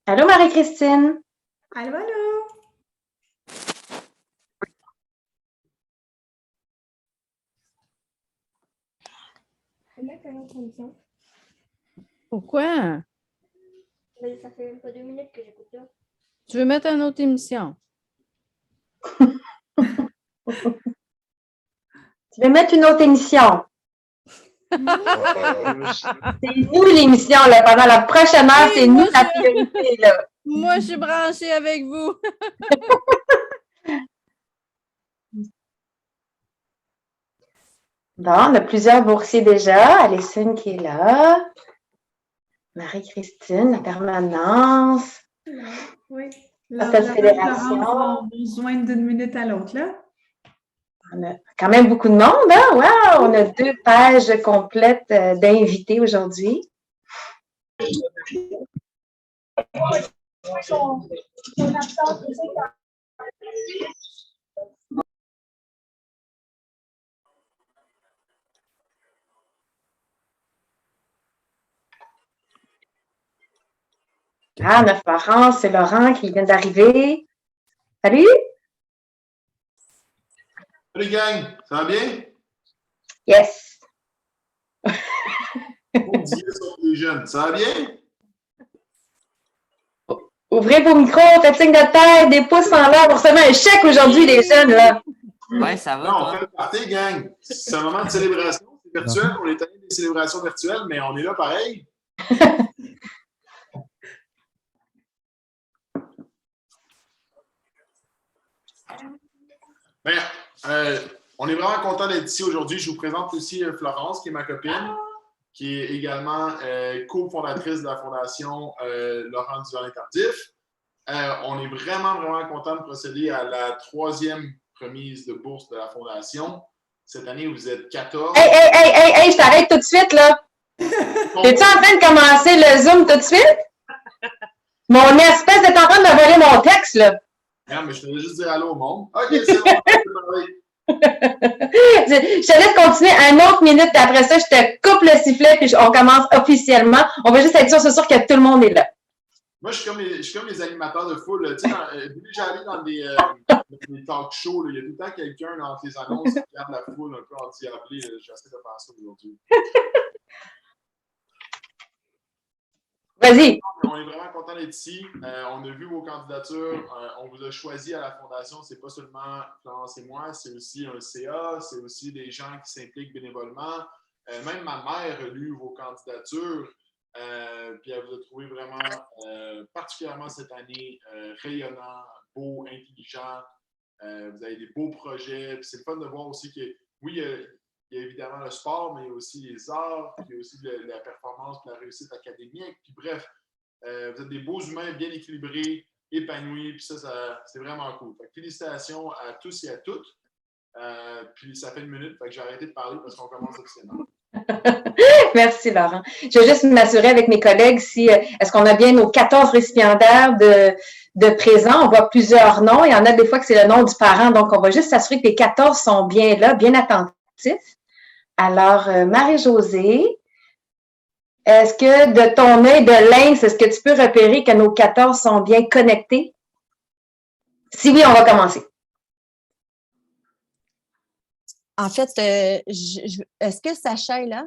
Allô, Marie-Christine? Allô, allô? Pourquoi? Mais ça fait même pas 2 minutes que j'écoute là. Tu veux mettre une autre émission? Tu veux mettre une autre émission? C'est nous l'émission, là. Pendant la prochaine heure, Oui, c'est moi, nous la priorité, là. Moi, je suis branchée avec vous. Bon, on a plusieurs boursiers déjà. Alessine qui est là. Marie-Christine, la permanence. Oui. Hôtel Fédération. On va se joindre d'une minute à l'autre, là. On a quand même beaucoup de monde, hein? Wow! On a 2 pages complètes d'invités aujourd'hui. Ah, on a Florence, c'est Laurent qui vient d'arriver. Salut! Salut gang, ça va bien? Yes! On dit sur les jeunes, ça va bien? Ouvrez vos micros, faites signe de tête, des pouces en l'air. Vous recevez un chèque aujourd'hui, les jeunes, là. Ouais, ça va. Non, on fait le party, gang. C'est un moment de célébration. C'est virtuel. On est allé des célébrations virtuelles, mais on est là pareil. Bien, on est vraiment content d'être ici aujourd'hui. Je vous présente aussi Florence, qui est ma copine, qui est également cofondatrice de la Fondation Laurent Duvernay-Tardif. On est vraiment, vraiment content de procéder à la 3e remise de bourse de la Fondation. Cette année, vous êtes 14. Hey, je t'arrête tout de suite, là. Es-tu en train de commencer le Zoom tout de suite? Mon espèce d'être en train de me voler mon texte, là. Non, mais je te voulais juste dire allô au monde. OK, c'est bon, on peut parler. Je te laisse continuer une autre minute, puis après ça, je te coupe le sifflet, puis on commence officiellement. On va juste être sûr que tout le monde est là. Moi, je suis comme les animateurs de foule. Tu sais, déjà allé dans des talk shows, là, il y a tout le temps quelqu'un entre les annonces qui regarde la foule un peu endiablée. J'essaie de faire ça aujourd'hui. Vas-y. On est vraiment content d'être ici. On a vu vos candidatures. On vous a choisi à la Fondation. C'est pas seulement Florence et moi, c'est aussi un CA, c'est aussi des gens qui s'impliquent bénévolement. Même ma mère a lu vos candidatures. Puis elle vous a trouvé vraiment, particulièrement cette année, rayonnant, beau, intelligent. Vous avez des beaux projets. Puis c'est le fun de voir aussi que, oui, il y a évidemment le sport, mais il y a aussi les arts, puis il y a aussi la performance, puis la réussite académique. Puis bref, vous êtes des beaux humains bien équilibrés, épanouis, puis ça c'est vraiment cool. Fait que félicitations à tous et à toutes. Puis ça fait 1 minute, fait que j'ai arrêté de parler parce qu'on commence officiellement. Merci, Laurent. Je vais juste m'assurer avec mes collègues si est-ce qu'on a bien nos 14 récipiendaires de présents. On voit plusieurs noms. Il y en a des fois que c'est le nom du parent, donc on va juste s'assurer que les 14 sont bien là, bien attentifs. Alors, Marie-Josée, est-ce que de ton œil de lynx, est-ce que tu peux repérer que nos 14 sont bien connectés? Si oui, on va commencer. En fait, est-ce que Sacha est là?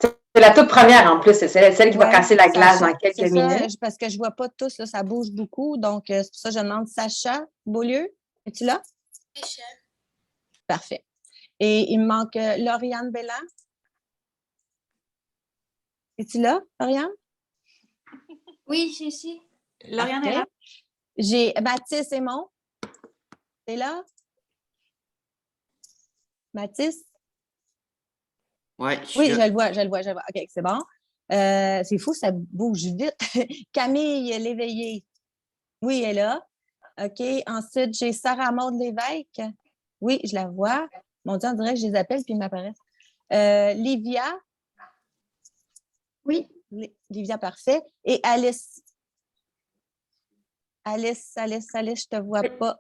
C'est la toute première en plus, c'est celle qui va casser la glace dans quelques minutes. Parce que je ne vois pas tous, là, ça bouge beaucoup. Donc, c'est pour ça que je demande Sacha Beaulieu. Es-tu là? Sacha. Parfait. Et il me manque Lauriane Belland. Es-tu là, Lauriane? Oui, je suis ici. Lauriane est là. J'ai Mathis Aymon. T'es là? Mathis? Ouais, Oui, je le vois. OK, c'est bon. C'est fou, ça bouge vite. Camille Léveillé. Oui, elle est là. OK. Ensuite, j'ai Sarah Maud Lévesque. Oui, je la vois. Mon Dieu, on dirait que je les appelle puis ils m'apparaissent. Livia. Oui. Livia, parfait. Et Alice. Alice, je te vois pas.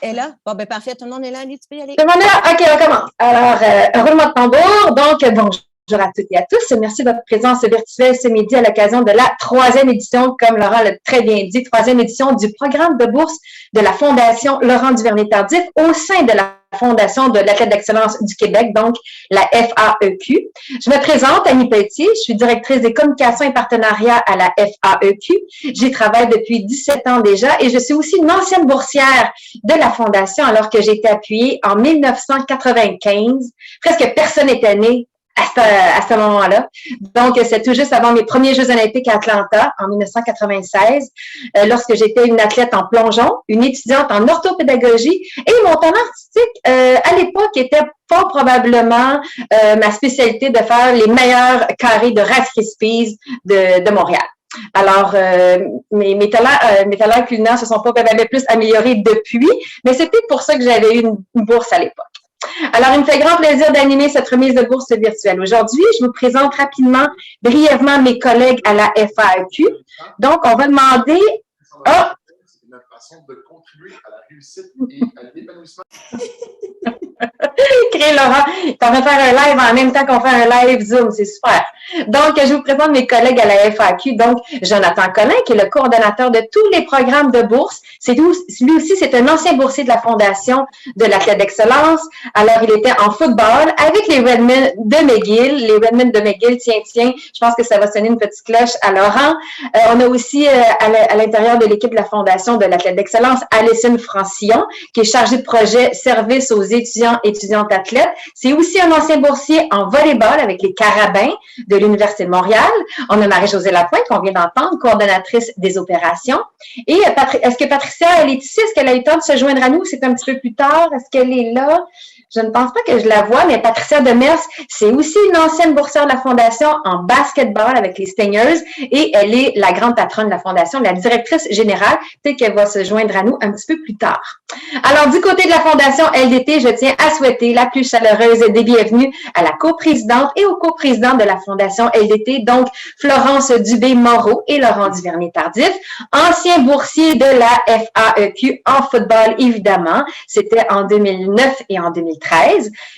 Elle est là? Bon, ben parfait, tout le monde est là. Ali, tu peux y aller. Tout le monde est là? OK, on commence. Alors, roulement de tambour. Donc, bonjour à toutes et à tous. Merci de votre présence virtuelle ce midi à l'occasion de la 3e édition, comme Laurent l'a très bien dit, 3e édition du programme de bourse de la Fondation Laurent Duvernay-Tardif au sein de la Fondation de l'Athlète d'excellence du Québec, donc la FAEQ. Je me présente, Annie Pelletier, je suis directrice des communications et partenariats à la FAEQ. J'y travaille depuis 17 ans déjà et je suis aussi une ancienne boursière de la Fondation alors que j'ai été appuyée en 1995. Presque personne n'était né à ce moment-là. Donc, c'est tout juste avant mes premiers Jeux olympiques à Atlanta, en 1996, lorsque j'étais une athlète en plongeon, une étudiante en orthopédagogie, et mon talent artistique, à l'époque, était fort probablement ma spécialité de faire les meilleurs carrés de Rice Krispies de Montréal. Alors, mes talents culinaires se sont pas plus améliorés depuis, mais c'est peut-être pour ça que j'avais eu une bourse à l'époque. Alors, il me fait grand plaisir d'animer cette remise de bourse virtuelle. Aujourd'hui, je vous présente rapidement, brièvement, mes collègues à la FAEQ. Donc, on va demander... C'est notre façon de contribuer à la réussite et à l'épanouissement. Créer Laurent, tu es en train de faire un live en même temps qu'on fait un live Zoom, c'est super. Donc, je vous présente mes collègues à la FAQ. Donc, Jonathan Collin, qui est le coordonnateur de tous les programmes de bourse. Lui aussi, c'est un ancien boursier de la Fondation de l'Athlète d'excellence. Alors, il était en football avec les Redmen de McGill. Les Redmen de McGill, tiens, je pense que ça va sonner une petite cloche à Laurent. On a aussi à l'intérieur de l'équipe de la Fondation de l'Athlète d'excellence, Alison Francillon, qui est chargée de projet service aux étudiantes athlètes. C'est aussi un ancien boursier en volleyball avec les Carabins de l'Université de Montréal. On a Marie-Josée Lapointe, qu'on vient d'entendre, coordonnatrice des opérations. Et est-ce que Patricia, elle est ici? Est-ce qu'elle a eu le temps de se joindre à nous? C'est un petit peu plus tard. Est-ce qu'elle est là? Je ne pense pas que je la vois, mais Patricia Demers, c'est aussi une ancienne boursière de la Fondation en basketball avec les Stingers et elle est la grande patronne de la Fondation, la directrice générale. Peut-être qu'elle va se joindre à nous un petit peu plus tard. Alors, du côté de la Fondation LDT, je tiens à souhaiter la plus chaleureuse des bienvenues à la coprésidente et au coprésident de la Fondation LDT, donc Florence Dubé-Moreau et Laurent Duvernay-Tardif, anciens boursiers de la FAEQ en football, évidemment. C'était en 2009 et en 2013.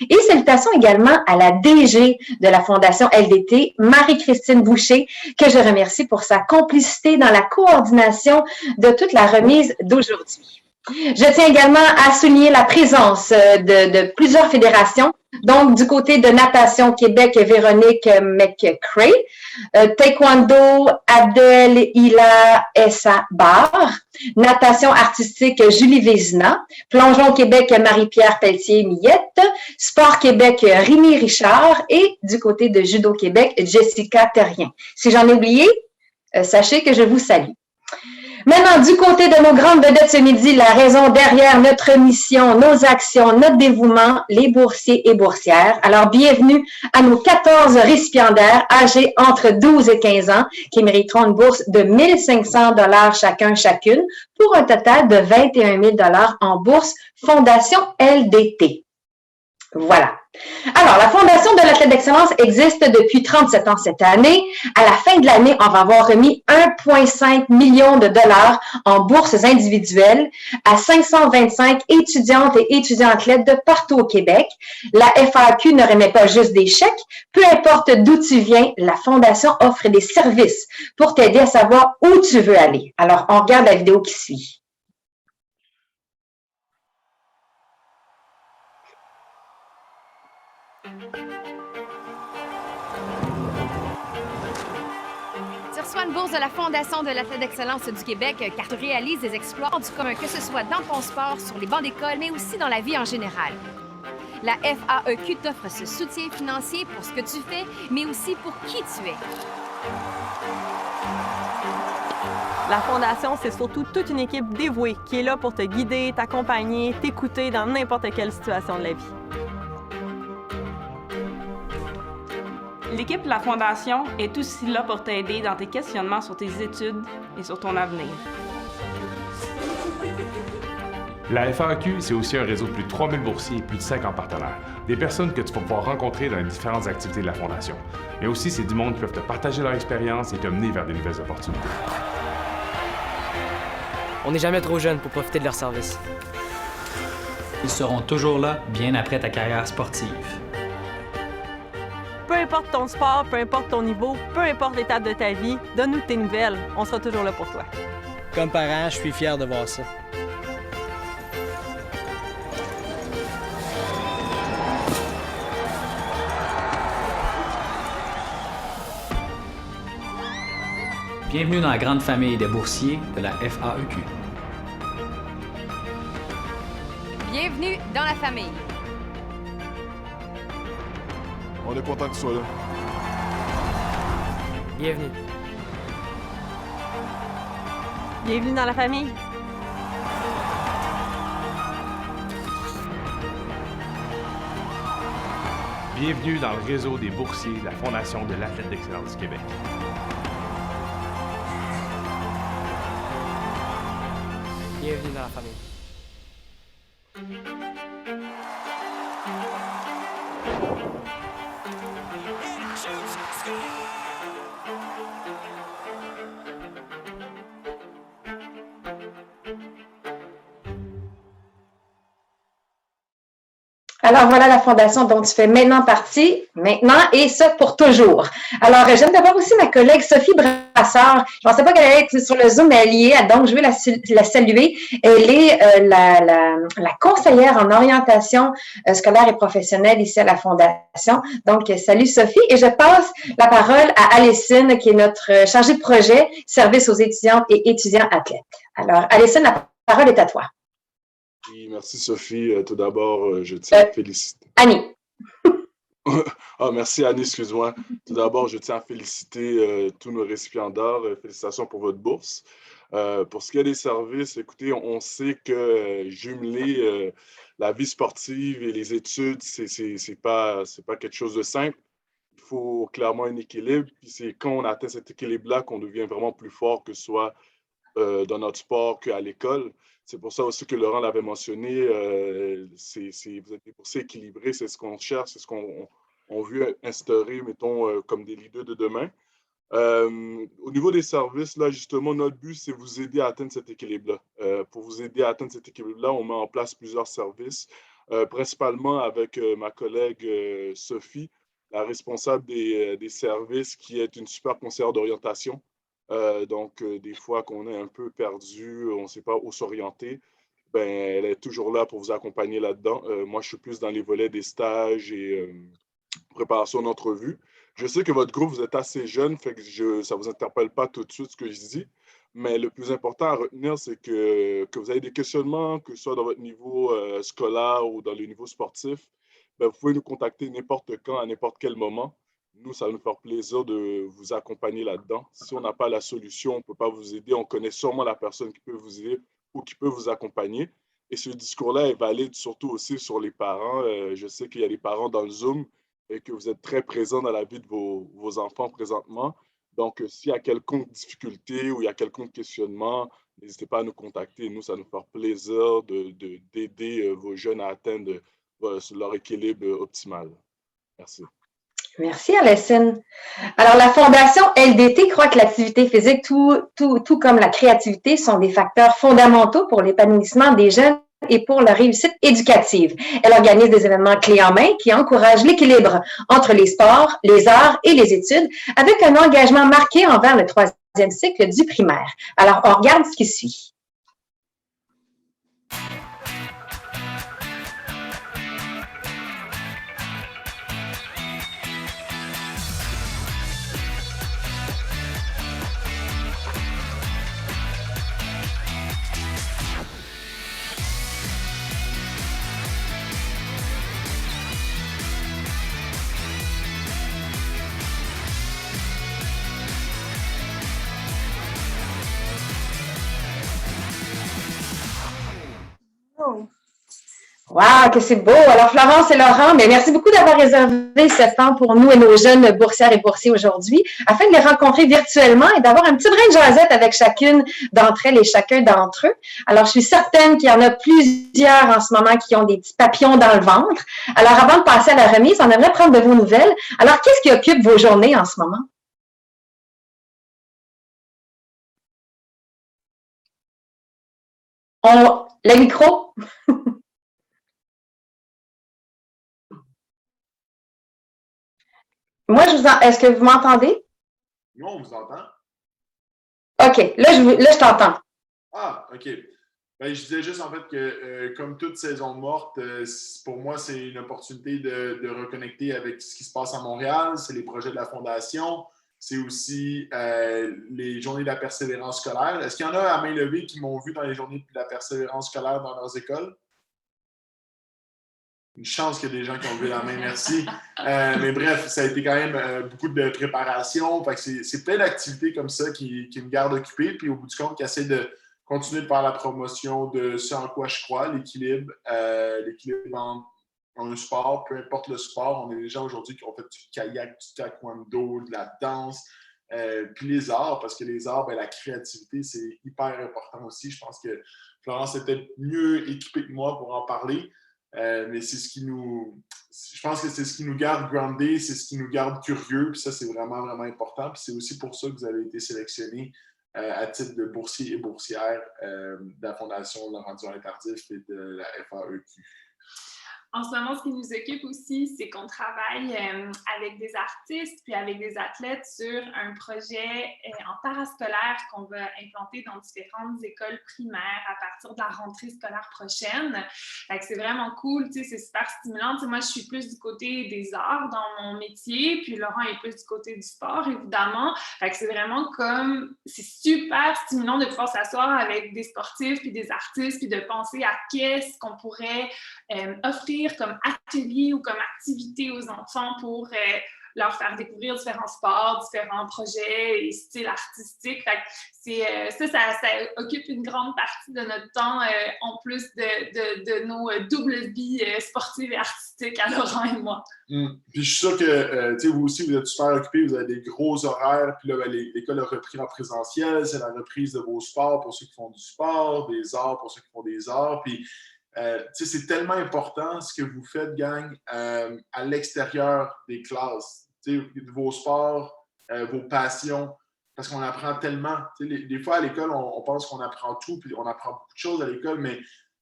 Et salutations également à la DG de la Fondation LDT, Marie-Christine Boucher, que je remercie pour sa complicité dans la coordination de toute la remise d'aujourd'hui. Je tiens également à souligner la présence de plusieurs fédérations. Donc, du côté de Natation Québec, Véronique McCray, Taekwondo, Abdel Ila Essa Bar, Natation artistique, Julie Vézina, Plongeon Québec, Marie-Pierre Pelletier-Millette, Sport Québec, Rémi Richard et du côté de Judo Québec, Jessica Terrien. Si j'en ai oublié, sachez que je vous salue. Maintenant, du côté de nos grandes vedettes ce midi, la raison derrière notre mission, nos actions, notre dévouement, les boursiers et boursières. Alors, bienvenue à nos 14 récipiendaires âgés entre 12 et 15 ans qui mériteront une bourse de 1 500 $ chacune pour un total de 21 000 $ en bourse Fondation LDT. Voilà. Alors, la Fondation de l'Athlète d'excellence existe depuis 37 ans cette année. À la fin de l'année, on va avoir remis 1,5 million de dollars en bourses individuelles à 525 étudiantes et étudiants athlètes de partout au Québec. La FAQ ne remet pas juste des chèques. Peu importe d'où tu viens, la Fondation offre des services pour t'aider à savoir où tu veux aller. Alors, on regarde la vidéo qui suit. Tu reçois une bourse de la Fondation de l'Athlète d'excellence du Québec car tu réalises des exploits du commun, que ce soit dans ton sport, sur les bancs d'école, mais aussi dans la vie en général. La FAEQ t'offre ce soutien financier pour ce que tu fais, mais aussi pour qui tu es. La Fondation, c'est surtout toute une équipe dévouée qui est là pour te guider, t'accompagner, t'écouter dans n'importe quelle situation de la vie. L'équipe de la Fondation est aussi là pour t'aider dans tes questionnements sur tes études et sur ton avenir. La FAQ, c'est aussi un réseau de plus de 3000 boursiers et plus de 50 partenaires. Des personnes que tu vas pouvoir rencontrer dans les différentes activités de la Fondation. Mais aussi, c'est du monde qui peuvent te partager leur expérience et te mener vers de nouvelles opportunités. On n'est jamais trop jeune pour profiter de leur service. Ils seront toujours là, bien après ta carrière sportive. Peu importe ton sport, peu importe ton niveau, peu importe l'étape de ta vie, donne-nous tes nouvelles. On sera toujours là pour toi. Comme parent, je suis fier de voir ça. Bienvenue dans la grande famille des boursiers de la FAEQ. Bienvenue dans la famille. On est content que tu sois là. Bienvenue. Bienvenue dans la famille. Bienvenue dans le réseau des boursiers de la Fondation de l'Athlète d'Excellence du Québec. Bienvenue dans la famille. Alors, voilà la fondation dont tu fais maintenant partie, maintenant et ça pour toujours. Alors, j'aime d'abord aussi ma collègue Sophie Brassard. Je ne pensais pas qu'elle allait être sur le Zoom, mais elle y est, donc je veux la saluer. Elle est la conseillère en orientation scolaire et professionnelle ici à la Fondation. Donc, salut Sophie. Et je passe la parole à Alessine, qui est notre chargée de projet, service aux étudiantes et étudiants athlètes. Alors, Alessine, la parole est à toi. Oui, merci Sophie. Tout d'abord, je tiens à féliciter. Annie. Merci Annie, excuse-moi. Tout d'abord, je tiens à féliciter tous nos récipiendaires. Félicitations pour votre bourse. Pour ce qui est des services, écoutez, on sait que jumeler la vie sportive et les études, c'est pas quelque chose de simple. Il faut clairement un équilibre. Puis c'est quand on atteint cet équilibre-là qu'on devient vraiment plus fort, que ce soit dans notre sport qu'à l'école. C'est pour ça aussi que Laurent l'avait mentionné, vous êtes des boursiers équilibrés, c'est ce qu'on cherche, c'est ce qu'on veut instaurer, mettons, comme des leaders de demain. Au niveau des services, là, justement, notre but, c'est vous aider à atteindre cet équilibre-là. Pour vous aider à atteindre cet équilibre-là, on met en place plusieurs services, principalement avec ma collègue Sophie, la responsable des services, qui est une super conseillère d'orientation. Donc, des fois qu'on est un peu perdu, on ne sait pas où s'orienter, ben, elle est toujours là pour vous accompagner là-dedans. Moi, je suis plus dans les volets des stages et préparation d'entrevue. Je sais que votre groupe, vous êtes assez jeune, fait que ça ne vous interpelle pas tout de suite ce que je dis, mais le plus important à retenir, c'est que vous avez des questionnements, que ce soit dans votre niveau scolaire ou dans le niveau sportif, ben, vous pouvez nous contacter n'importe quand, à n'importe quel moment. Nous, ça va nous faire plaisir de vous accompagner là-dedans. Si on n'a pas la solution, on ne peut pas vous aider. On connaît sûrement la personne qui peut vous aider ou qui peut vous accompagner. Et ce discours-là est valide surtout aussi sur les parents. Je sais qu'il y a des parents dans le Zoom et que vous êtes très présents dans la vie de vos enfants présentement. Donc, s'il y a quelconque difficulté ou il y a quelconque questionnement, n'hésitez pas à nous contacter. Nous, ça va nous faire plaisir d'aider vos jeunes à atteindre leur équilibre optimal. Merci. Merci, Alessine. Alors, la Fondation LDT croit que l'activité physique, tout comme la créativité, sont des facteurs fondamentaux pour l'épanouissement des jeunes et pour leur réussite éducative. Elle organise des événements clés en main qui encouragent l'équilibre entre les sports, les arts et les études, avec un engagement marqué envers le 3e cycle du primaire. Alors, on regarde ce qui suit. Wow, que c'est beau! Alors, Florence et Laurent, mais merci beaucoup d'avoir réservé ce temps pour nous et nos jeunes boursières et boursiers aujourd'hui, afin de les rencontrer virtuellement et d'avoir un petit brin de jasette avec chacune d'entre elles et chacun d'entre eux. Alors, je suis certaine qu'il y en a plusieurs en ce moment qui ont des petits papillons dans le ventre. Alors, avant de passer à la remise, on aimerait prendre de vos nouvelles. Alors, qu'est-ce qui occupe vos journées en ce moment? Le micro? Moi, est-ce que vous m'entendez? Nous, on vous entend. OK. Là, je t'entends. Ah, OK. Ben, je disais juste en fait que, comme toute saison morte, pour moi, c'est une opportunité de reconnecter avec ce qui se passe à Montréal. C'est les projets de la Fondation. C'est aussi les journées de la persévérance scolaire. Est-ce qu'il y en a à main levée qui m'ont vu dans les journées de la persévérance scolaire dans leurs écoles? Une chance qu'il y a des gens qui ont levé la main, merci. Mais bref, ça a été quand même beaucoup de préparation. Fait que c'est plein d'activités comme ça qui me gardent occupé. Puis au bout du compte, qui essaient de continuer de faire la promotion de ce en quoi je crois, l'équilibre en un sport, peu importe le sport. On est des gens aujourd'hui qui ont fait du kayak, du taekwondo, de la danse, puis les arts, parce que les arts, la créativité, c'est hyper important aussi. Je pense que Florence est peut-être mieux équipée que moi pour en parler. Mais c'est ce qui nous... Je pense que c'est ce qui nous garde groundés, c'est ce qui nous garde curieux, puis ça, c'est vraiment, vraiment important. Puis c'est aussi pour ça que vous avez été sélectionnés à titre de boursier et boursière de la Fondation Laurent-Durand-Tardif et de la FAEQ. En ce moment, ce qui nous occupe aussi, c'est qu'on travaille avec des artistes puis avec des athlètes sur un projet en parascolaire qu'on va implanter dans différentes écoles primaires à partir de la rentrée scolaire prochaine. Fait que c'est vraiment cool, tu sais, c'est super stimulant. Tu sais, moi, je suis plus du côté des arts dans mon métier, puis Laurent est plus du côté du sport, évidemment. Fait que c'est vraiment c'est super stimulant de pouvoir s'asseoir avec des sportifs puis des artistes puis de penser à qu'est-ce qu'on pourrait offrir comme atelier ou comme activité aux enfants pour leur faire découvrir différents sports, différents projets et styles artistiques. Fait que ça occupe une grande partie de notre temps, en plus de nos doubles vies sportives et artistiques à Laurent et moi. Puis je suis sûr que vous aussi, vous êtes super occupés, vous avez des gros horaires, puis là, l'école a repris en présentiel, c'est la reprise de vos sports pour ceux qui font du sport, des arts pour ceux qui font des arts, puis c'est tellement important ce que vous faites, gang, à l'extérieur des classes. Vos sports, vos passions, parce qu'on apprend tellement. Des fois, à l'école, on pense qu'on apprend tout, puis on apprend beaucoup de choses à l'école, mais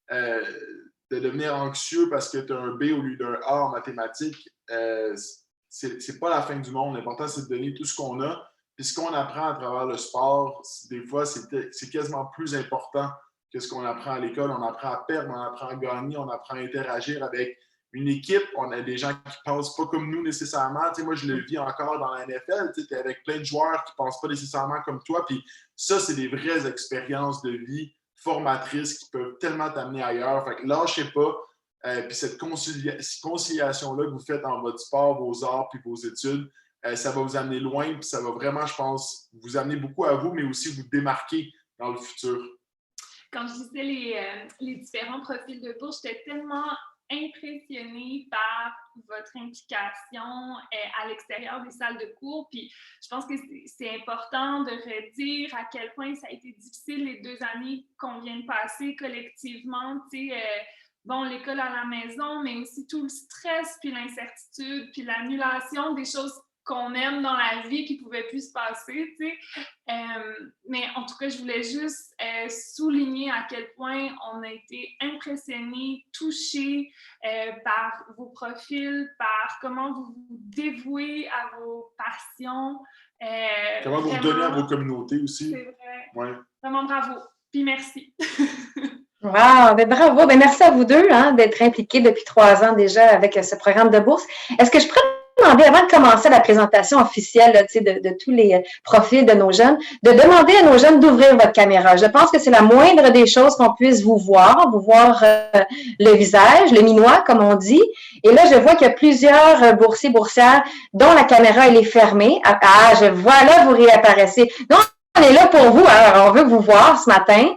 de devenir anxieux parce que tu as un B au lieu d'un A en mathématiques, c'est pas la fin du monde. L'important, c'est de donner tout ce qu'on a. Puis ce qu'on apprend à travers le sport, des fois, c'est quasiment plus important que ce qu'on apprend à l'école. On apprend à perdre, on apprend à gagner, on apprend à interagir avec une équipe. On a des gens qui ne pensent pas comme nous nécessairement. Moi, je le vis encore dans la NFL. Tu es avec plein de joueurs qui ne pensent pas nécessairement comme toi. Puis ça, c'est des vraies expériences de vie formatrices qui peuvent tellement t'amener ailleurs. Fait que lâchez pas. Puis cette conciliation-là que vous faites en votre sport, vos arts puis vos études, ça va vous amener loin. Puis ça va vraiment, je pense, vous amener beaucoup à vous, mais aussi vous démarquer dans le futur. Quand je disais les différents profils de bourse, j'étais tellement impressionnée par votre implication à l'extérieur des salles de cours. Puis je pense que c'est important de redire à quel point ça a été difficile les 2 années qu'on vient de passer collectivement. Bon, l'école à la maison, mais aussi tout le stress, puis l'incertitude, puis l'annulation des choses qu'on aime dans la vie qui ne pouvaient plus se passer, tu sais. Mais en tout cas, je voulais juste souligner à quel point on a été impressionnés, touchés par vos profils, par comment vous vous dévouez à vos passions. Comment vous donnez à vos communautés aussi. C'est vrai. Ouais. Vraiment bravo. Puis merci. Wow, ben bravo. Ben merci à vous deux d'être impliqués depuis 3 ans déjà avec ce programme de bourse. Est-ce que je pourrais demander, avant de commencer la présentation officielle là, de tous les profils de nos jeunes, de demander à nos jeunes d'ouvrir votre caméra. Je pense que c'est la moindre des choses qu'on puisse vous voir le visage, le minois, comme on dit. Et là, je vois qu'il y a plusieurs boursiers, boursières dont la caméra elle est fermée. Ah, je vois là, vous réapparaissez. Non, on est là pour vous. Alors, on veut vous voir ce matin.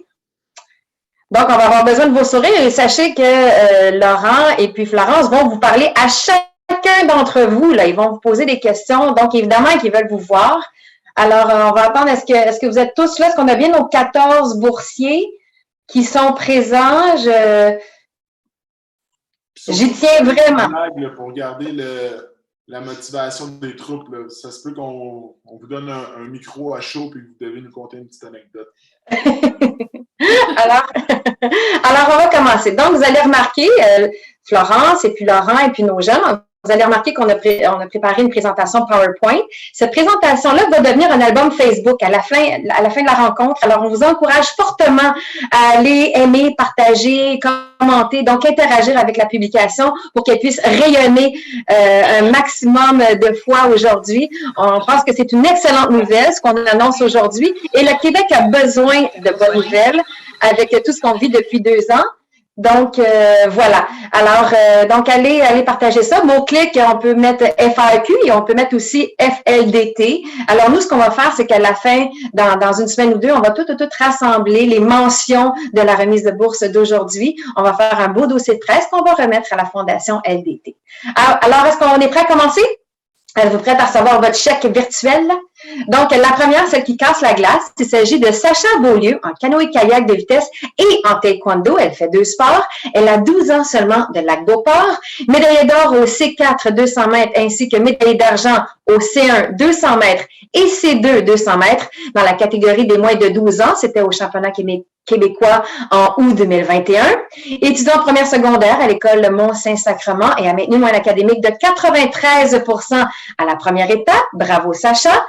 Donc, on va avoir besoin de vos sourires et sachez que Laurent et puis Florence vont vous parler à chacun d'entre vous. Là, ils vont vous poser des questions. Donc, évidemment, qu'ils veulent vous voir. Alors, on va attendre. Est-ce que vous êtes tous là? Est-ce qu'on a bien nos 14 boursiers qui sont présents? J'y tiens vraiment. Pour garder la motivation des troupes, là. Ça se peut qu'on vous donne un micro à chaud et que vous devez nous conter une petite anecdote. Alors, alors, on va commencer. Donc, vous allez remarquer, Florence et puis Laurent et puis nos jeunes, vous allez remarquer qu'on a préparé une présentation PowerPoint. Cette présentation-là va devenir un album Facebook à la fin de la rencontre. Alors, on vous encourage fortement à aller aimer, partager, commenter, donc interagir avec la publication pour qu'elle puisse rayonner un maximum de fois aujourd'hui. On pense que c'est une excellente nouvelle, ce qu'on annonce aujourd'hui. Et le Québec a besoin de bonnes nouvelles avec tout ce qu'on vit depuis 2 ans. Donc, voilà. Alors, donc, allez partager ça. Mot-clic, on peut mettre FAQ et on peut mettre aussi FLDT. Alors, nous, ce qu'on va faire, c'est qu'à la fin, dans une semaine ou 2, on va tout rassembler les mentions de la remise de bourse d'aujourd'hui. On va faire un beau dossier de presse qu'on va remettre à la Fondation LDT. Alors, est-ce qu'on est prêt à commencer? Êtes-vous prête à recevoir votre chèque virtuel? Donc, la première, celle qui casse la glace, il s'agit de Sacha Beaulieu en canoë-kayak de vitesse et en taekwondo. Elle fait 2 sports. Elle a 12 ans seulement de Lac-Beauport. Médaillée d'or au C4 200 mètres ainsi que médaillée d'argent au C1 200 mètres et C2 200 mètres dans la catégorie des moins de 12 ans. C'était au championnat québécois en août 2021. Étudiant en première secondaire à l'école Mont-Saint-Sacrement et a maintenu une moyenne académique de 93% à la première étape. Bravo, Sacha.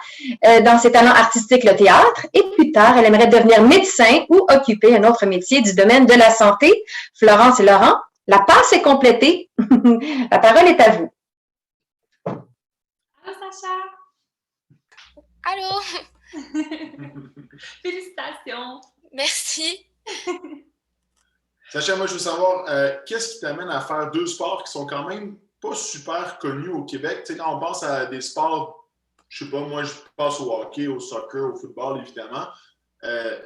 Dans ses talents artistiques, le théâtre. Et plus tard, elle aimerait devenir médecin ou occuper un autre métier du domaine de la santé. Florence et Laurent, la passe est complétée. La parole est à vous. Allô, Sacha. Allô. Félicitations. Merci. Sacha, moi, je veux savoir, qu'est-ce qui t'amène à faire 2 sports qui sont quand même pas super connus au Québec? Tu sais, quand on pense à des sports, je sais pas, moi, je pense au hockey, au soccer, au football, évidemment.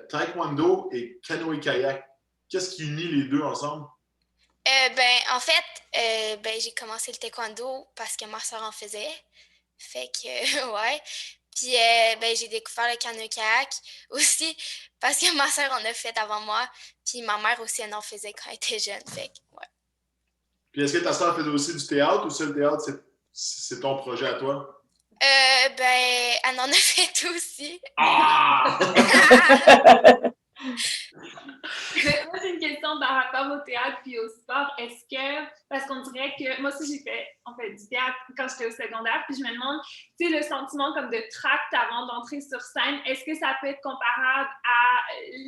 Taekwondo et canoë-kayak, qu'est-ce qui unit les deux ensemble? En fait, j'ai commencé le taekwondo parce que ma soeur en faisait. Fait que, ouais. Puis, j'ai découvert le canoë-kayak aussi parce que ma soeur en a fait avant moi. Puis, ma mère aussi, elle en faisait quand elle était jeune. Fait que, ouais. Puis, est-ce que ta soeur faisait aussi du théâtre ou ça, le théâtre, c'est ton projet à toi? Elle en a fait aussi. Ah! Mais moi, j'ai une question par rapport au théâtre puis au sport. Est-ce que, parce qu'on dirait que, moi aussi, j'ai fait, du théâtre quand j'étais au secondaire, puis je me demande, tu sais, le sentiment comme de tract avant d'entrer sur scène, est-ce que ça peut être comparable à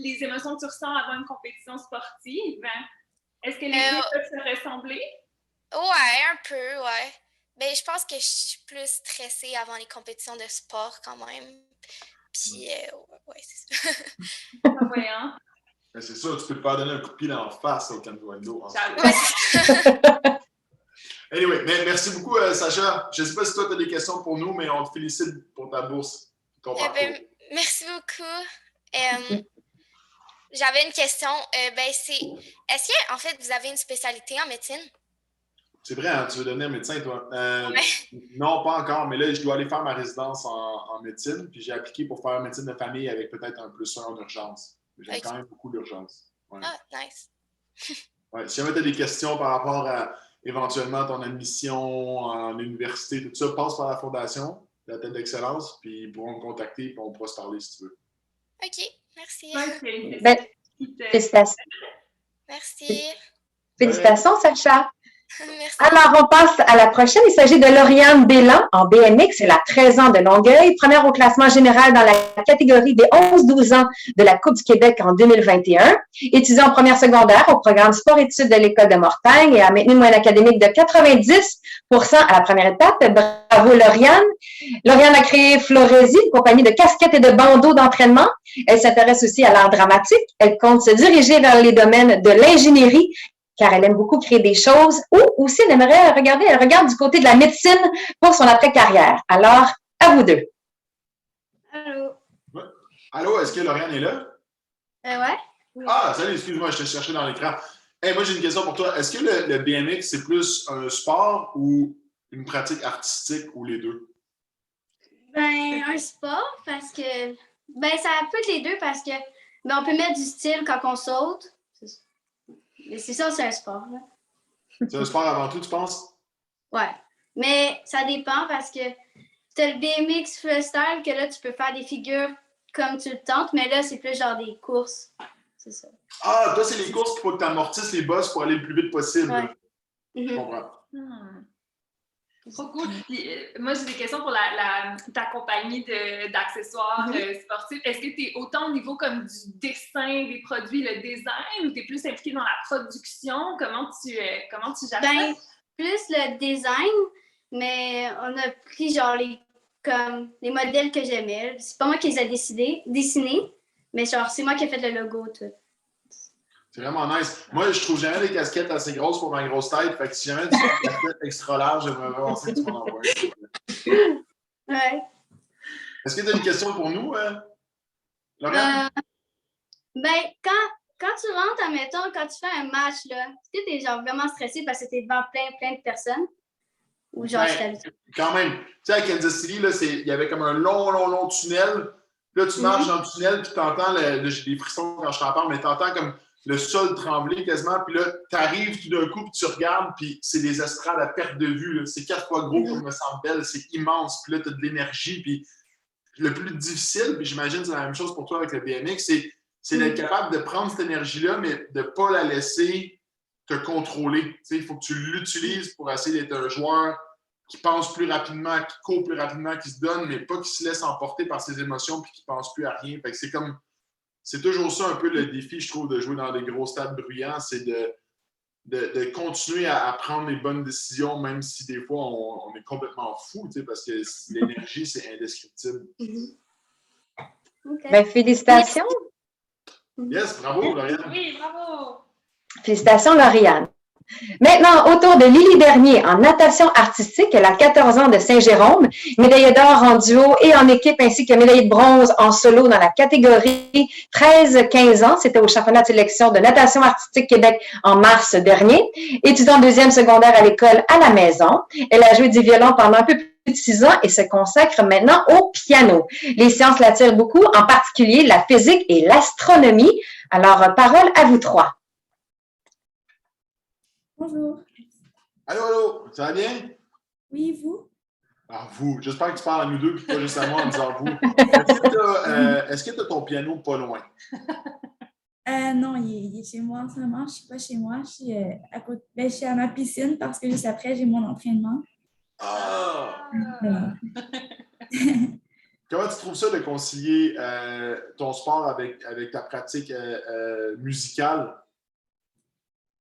les émotions que tu ressens avant une compétition sportive? Est-ce que les deux peuvent se ressembler? Ouais, un peu, ouais. Je pense que je suis plus stressée avant les compétitions de sport quand même. Puis, ouais, c'est ça. Ouais, hein? C'est sûr, tu peux pas donner un coup de pied dans la face au taekwondo. Anyway, merci beaucoup, Sacha. Je ne sais pas si toi, tu as des questions pour nous, mais on te félicite pour ta bourse. Merci beaucoup. J'avais une question. Est-ce que, en fait, vous avez une spécialité en médecine? C'est vrai, hein, tu veux devenir médecin, toi? Non, pas encore, mais là, je dois aller faire ma résidence en médecine, puis j'ai appliqué pour faire médecine de famille avec peut-être un +1 en urgence. J'aime quand même beaucoup l'urgence. Ouais. Ah, nice. Ouais, si jamais tu as des questions par rapport à éventuellement ton admission en université, tout ça, passe par la Fondation, la tête d'excellence, puis ils pourront me contacter, puis on pourra se parler si tu veux. OK, merci. Félicitations. Merci. Félicitations, Sacha. Merci. Alors, on passe à la prochaine. Il s'agit de Lauriane Bélan en BMX. Elle a 13 ans de Longueuil, première au classement général dans la catégorie des 11-12 ans de la Coupe du Québec en 2021. Étudiant en première secondaire au programme sport-études de l'École de Mortagne et a maintenu une moyenne académique de 90% à la première étape. Bravo, Lauriane. Lauriane a créé Florésie, une compagnie de casquettes et de bandeaux d'entraînement. Elle s'intéresse aussi à l'art dramatique. Elle compte se diriger vers les domaines de l'ingénierie car elle aime beaucoup créer des choses, ou aussi elle aimerait elle regarde du côté de la médecine pour son après-carrière. Alors, à vous deux. Allô? Ouais. Allô, est-ce que Lauriane est là? Ouais. Ah, salut, excuse-moi, je te cherchais dans l'écran. Hey, moi, j'ai une question pour toi. Est-ce que le BMX, c'est plus un sport ou une pratique artistique ou les deux? Un sport parce que... ça peut être les deux parce que on peut mettre du style quand on saute. Mais c'est ça, c'est un sport. Là. C'est un sport avant tout, tu penses? Ouais. Mais ça dépend parce que tu as le BMX freestyle que là, tu peux faire des figures comme tu le tentes, mais là, c'est plus genre des courses. c'est ça. Ah, toi, c'est les courses qu'il faut que tu amortisses les bosses pour aller le plus vite possible. Ouais. Je comprends. Trop cool. Puis, moi, j'ai des questions pour ta compagnie d'accessoires sportifs. Est-ce que tu es autant au niveau comme du dessin des produits, le design, ou tu es plus impliqué dans la production? Comment tu gères ça? Plus le design, mais on a pris genre les modèles que j'aimais. C'est pas moi qui les ai dessinés, mais genre c'est moi qui ai fait le logo, tout. C'est vraiment nice. Moi, je trouve jamais des casquettes assez grosses pour ma grosse tête. Fait que si jamais tu fais une casquette extra large, j'aimerais vraiment ça que tu m'en envoies. Ouais. Est-ce que tu as une question pour nous, Lauriane? Quand tu rentres, admettons, quand tu fais un match, là, est-ce que tu es genre vraiment stressé parce que tu es devant plein de personnes? Ou genre, Quand même. Tu sais, à Kansas City, il y avait comme un long tunnel. Là, tu marches dans le tunnel, puis tu entends, j'ai des frissons quand je t'en parle, mais tu entends comme le sol trembler quasiment, puis là, tu arrives tout d'un coup, puis tu regardes, puis c'est des estrades à perte de vue. Là. C'est 4 fois gros comme le Centre Bell, c'est immense, puis là, tu as de l'énergie, puis le plus difficile, puis j'imagine que c'est la même chose pour toi avec le BMX, c'est d'être capable de prendre cette énergie-là, mais de ne pas la laisser te contrôler. Il faut que tu l'utilises pour essayer d'être un joueur qui pense plus rapidement, qui court plus rapidement, qui se donne, mais pas qui se laisse emporter par ses émotions puis qui pense plus à rien. Fait que c'est toujours ça un peu le défi, je trouve, de jouer dans des gros stades bruyants, c'est de continuer à prendre les bonnes décisions, même si des fois on est complètement fou, parce que l'énergie, c'est indescriptible. Okay. Ben, félicitations. Yes, bravo, Lauriane. Oui, bravo. Félicitations, Lauriane. Maintenant, autour de Lily Bernier en natation artistique, elle a 14 ans de Saint-Jérôme, médaillée d'or en duo et en équipe, ainsi que médaillée de bronze en solo dans la catégorie 13-15 ans. C'était au championnat de sélection de natation artistique Québec en mars dernier. Étudiante deuxième secondaire à l'école à la maison, elle a joué du violon pendant un peu plus de 6 ans et se consacre maintenant au piano. Les sciences l'attirent beaucoup, en particulier la physique et l'astronomie. Alors, parole à vous trois. Bonjour. Allô, ça va bien? Oui, vous? Ah, vous. J'espère que tu parles à nous deux et pas juste à moi en disant vous. Est-ce que tu as ton piano pas loin? Non, il est chez moi en ce moment. Je ne suis pas chez moi. Je suis, je suis à ma piscine parce que juste après, j'ai mon entraînement. Ah! Voilà. Comment tu trouves ça de concilier ton sport avec ta pratique musicale?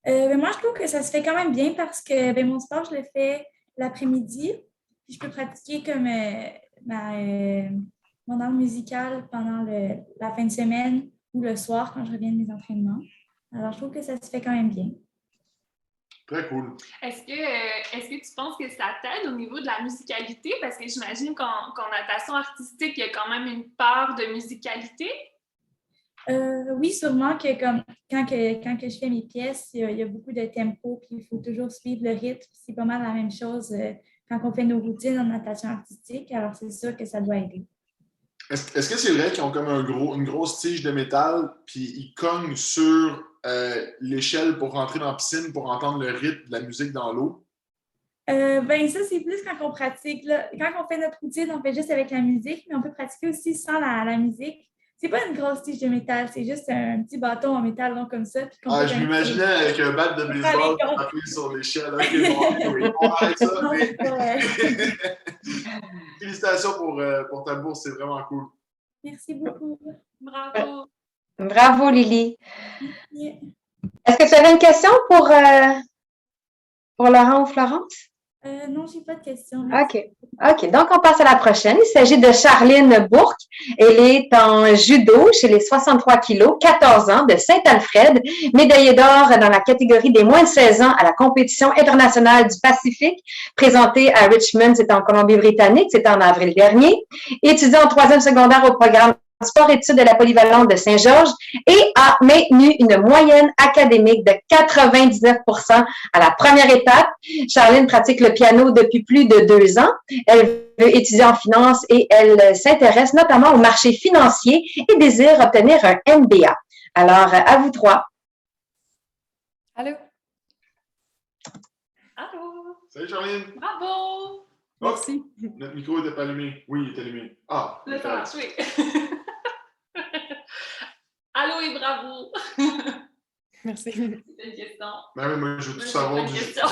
Moi, je trouve que ça se fait quand même bien parce que mon sport, je le fais l'après-midi. Puis je peux pratiquer comme mon art musical pendant la fin de semaine ou le soir quand je reviens de mes entraînements. Alors, je trouve que ça se fait quand même bien. Très cool. Est-ce que tu penses que ça t'aide au niveau de la musicalité? Parce que j'imagine qu'en natation artistique, il y a quand même une part de musicalité. Oui, sûrement que quand je fais mes pièces, il y a beaucoup de tempo, puis il faut toujours suivre le rythme. C'est pas mal la même chose quand on fait nos routines en natation artistique. Alors, c'est sûr que ça doit aider. Est-ce que c'est vrai qu'ils ont comme une grosse tige de métal, puis ils cognent sur l'échelle pour rentrer dans la piscine pour entendre le rythme de la musique dans l'eau? Ça, c'est plus quand on pratique. Là. Quand on fait notre routine, on fait juste avec la musique, mais on peut pratiquer aussi sans la musique. C'est pas une grosse tige de métal, c'est juste un petit bâton en métal long comme ça. Je m'imaginais avec un bat de baseball appuyé sur l'échelle. Okay, on arrête ça. Mais... Félicitations pour ta bourse, c'est vraiment cool. Merci beaucoup. Bravo. Bravo, Lily. Yeah. Est-ce que tu avais une question pour Laurent ou Florence? Non, je n'ai pas de questions. OK. Donc, on passe à la prochaine. Il s'agit de Charline Bourque. Elle est en judo chez les 63 kilos, 14 ans, de Saint-Alfred, médaillée d'or dans la catégorie des moins de 16 ans à la compétition internationale du Pacifique, présentée à Richmond, c'était en Colombie-Britannique, c'était en avril dernier. Étudiant en troisième secondaire au programme sport-études de la polyvalente de Saint-Georges et a maintenu une moyenne académique de 99% à la première étape. Charline pratique le piano depuis plus de 2 ans. Elle veut étudier en finance et elle s'intéresse notamment au marché financier et désire obtenir un MBA. Alors, à vous trois. Allô? Allô? Salut, Charline. Bravo! Merci. Notre micro n'était pas allumé. Oui, il est allumé. Ah! Là, ça marche, oui. Allô et bravo! Merci. C'est une question. Ben oui, moi, je veux tout savoir une du judo. question.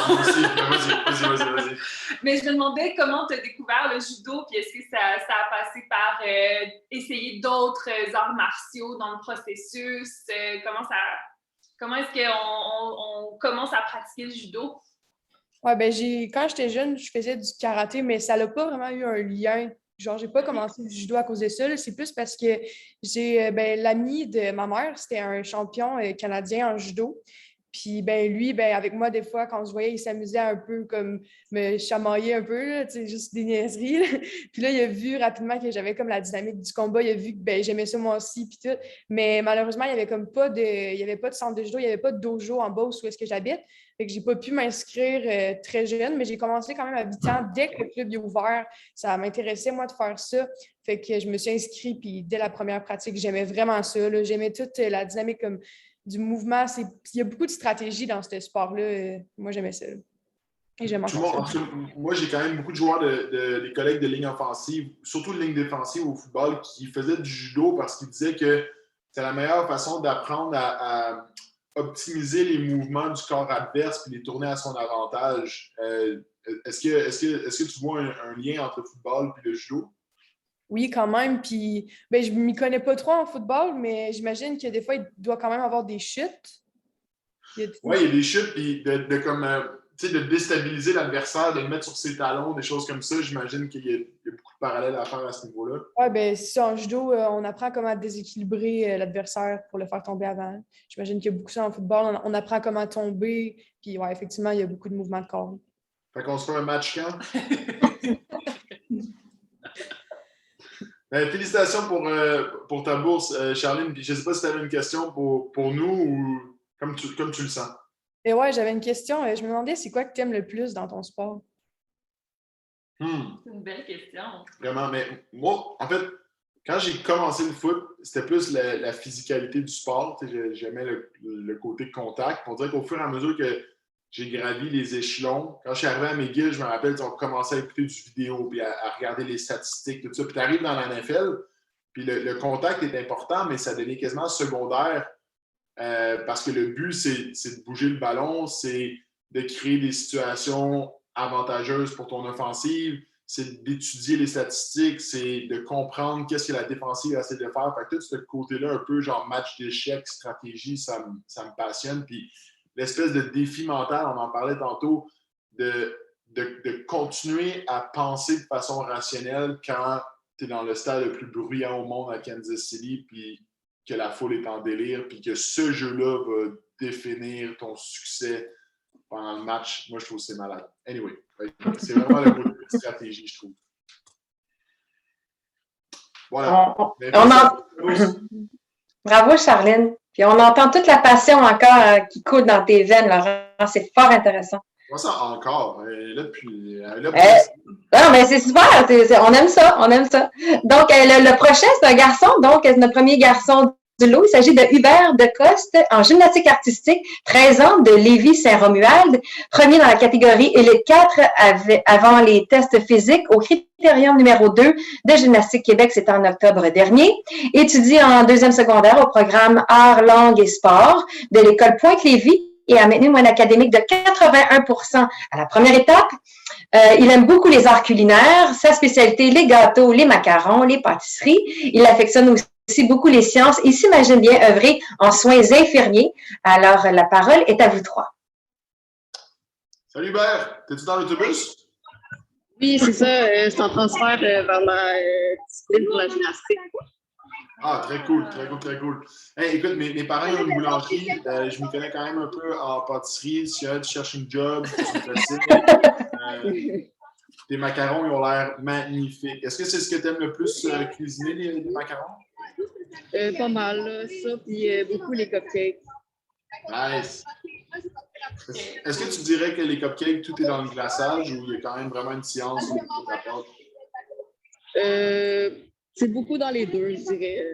Vas-y. Mais je me demandais comment tu as découvert le judo, puis est-ce que ça a passé par essayer d'autres arts martiaux dans le processus? Comment est-ce qu'on commence à pratiquer le judo? Ouais, ben quand j'étais jeune, je faisais du karaté, mais ça n'a pas vraiment eu un lien. Genre, j'ai pas commencé le judo à cause de ça. C'est plus parce que j'ai l'ami de ma mère, c'était un champion canadien en judo. Puis lui, avec moi, des fois, quand on se voyait, il s'amusait un peu comme me chamailler un peu, là, juste des niaiseries. Là. Puis là, il a vu rapidement que j'avais comme la dynamique du combat. Il a vu que j'aimais ça moi aussi, puis tout. Mais malheureusement, il n'y avait comme pas de centre de judo, il n'y avait pas de dojo en Beauce où est-ce que j'habite. Fait que j'ai pas pu m'inscrire très jeune, mais j'ai commencé quand même à 8 ans. Dès que le club est ouvert, ça m'intéressait, moi, de faire ça. Fait que je me suis inscrite, puis dès la première pratique, j'aimais vraiment ça. Là. J'aimais toute la dynamique comme du mouvement. Il y a beaucoup de stratégie dans ce sport-là. Moi, j'aimais ça. Et j'aime encore ça. Moi, j'ai quand même beaucoup de joueurs, des collègues de ligne offensive, surtout de ligne défensive au football, qui faisaient du judo parce qu'ils disaient que c'est la meilleure façon d'apprendre à optimiser les mouvements du corps adverse puis les tourner à son avantage. Est-ce que tu vois un lien entre le football et le judo? Oui, quand même. Puis, je ne m'y connais pas trop en football, mais j'imagine que des fois, il doit quand même avoir des chutes. Oui, il y a des chutes, puis de déstabiliser l'adversaire, de le mettre sur ses talons, des choses comme ça. J'imagine qu'il y a beaucoup de parallèles à faire à ce niveau-là. Oui, c'est ça. En judo, on apprend comment déséquilibrer l'adversaire pour le faire tomber avant. J'imagine qu'il y a beaucoup ça en football. On apprend comment tomber. Puis, ouais, effectivement, il y a beaucoup de mouvements de corps. Fait qu'on se fait un match quand? Félicitations pour ta bourse, Charline. Puis je ne sais pas si tu avais une question pour nous ou comme tu le sens. Et ouais, j'avais une question. Je me demandais, c'est quoi que tu aimes le plus dans ton sport? C'est une belle question. Vraiment, mais moi, en fait, quand j'ai commencé le foot, c'était plus la physicalité du sport. J'aimais le côté contact. On dirait qu'au fur et à mesure que j'ai gravi les échelons, quand je suis arrivé à McGill, je me rappelle, on commençait à écouter du vidéo puis à regarder les statistiques, tout ça. Puis tu arrives dans la NFL, puis le contact est important, mais ça devient quasiment secondaire. Parce que le but, c'est de bouger le ballon, c'est de créer des situations avantageuses pour ton offensive, c'est d'étudier les statistiques, c'est de comprendre qu'est-ce que la défensive essaie de faire. Fait que tout ce côté-là, un peu genre match d'échecs, stratégie, ça me passionne. Puis l'espèce de défi mental, on en parlait tantôt, de continuer à penser de façon rationnelle quand tu es dans le stade le plus bruyant au monde à Kansas City, puis que la foule est en délire, puis que ce jeu-là va définir ton succès pendant le match. Moi, je trouve que c'est malade. Anyway, c'est vraiment la stratégie, je trouve. Voilà. Bravo, Charline. Puis on entend toute la passion encore qui coule dans tes veines, Laurent. C'est fort intéressant. Moi, ça encore. Là, depuis. Non, mais c'est super. On aime ça. Donc, le prochain, c'est un garçon. Donc, c'est notre premier garçon du lot. Il s'agit de Hubert Decoste en gymnastique artistique, 13 ans, de Lévis-Saint-Romuald, premier dans la catégorie Élite 4 avant les tests physiques au critérium numéro 2 de Gymnastique Québec. C'était en octobre dernier. Étudie en deuxième secondaire au programme Arts, langue et sport de l'école Pointe-Lévis et a maintenu une moyenne académique de 81% à la première étape. Il aime beaucoup les arts culinaires, sa spécialité, les gâteaux, les macarons, les pâtisseries. Il affectionne aussi beaucoup les sciences et s'imagine bien œuvrer en soins infirmiers. Alors, la parole est à vous trois. Salut Hubert, t'es-tu dans l'autobus? Oui, c'est ça. Je suis en transfert vers la discipline pour la gymnastique. Ah, très cool. Hey, écoute, mes parents ont une boulangerie. Je me connais quand même un peu en pâtisserie. Si tu cherches une job, c'est facile. Tes macarons, ils ont l'air magnifiques. Est-ce que c'est ce que tu aimes le plus cuisiner, les macarons? Pas mal, là, ça, puis beaucoup les cupcakes. Nice. Est-ce que tu dirais que les cupcakes, tout est dans le glaçage ou il y a quand même vraiment une science au niveau de la pâte? C'est beaucoup dans les deux, je dirais.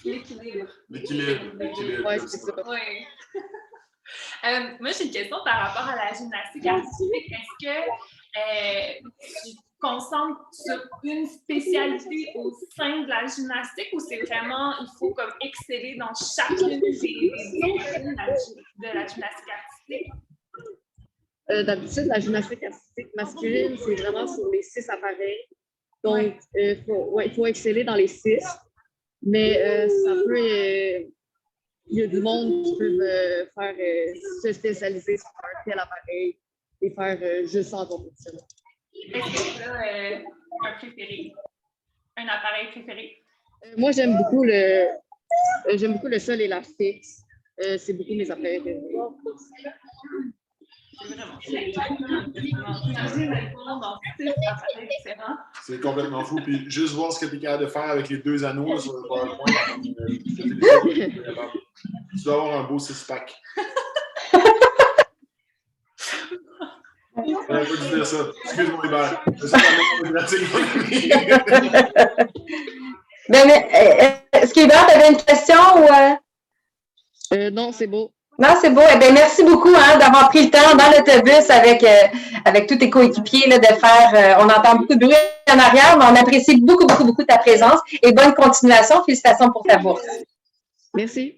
L'équilibre. Oui, c'est ça. Ouais. Moi, j'ai une question par rapport à la gymnastique artistique. Est-ce que concentre sur une spécialité au sein de la gymnastique ou c'est vraiment, il faut comme exceller dans chacune des disciplines de la gymnastique artistique? D'habitude, la gymnastique artistique masculine, c'est vraiment sur les 6 appareils. Donc, il faut exceller dans les 6. Mais ça peut... il y a du monde qui peut se spécialiser sur un tel appareil et faire juste en compétition. Est-ce que tu as un préféré? Un appareil préféré? Moi, j'aime beaucoup le sol et la fixe. C'est beaucoup mes appareils préférés. C'est complètement fou. Puis juste voir ce que tu es capable de faire avec les 2 anneaux là, sur le PowerPoint. Tu dois avoir un beau 6-pack. J'aurais pas dû dire ça. Excuse-moi, Hubert. Est-ce qu'Hubert, tu avais une question ou. Non, c'est beau. Non, c'est beau. Eh bien, merci beaucoup d'avoir pris le temps dans l'autobus avec tous tes coéquipiers là, de faire. On entend beaucoup de bruit en arrière, mais on apprécie beaucoup, beaucoup, beaucoup ta présence et bonne continuation. Félicitations pour ta bourse. Merci.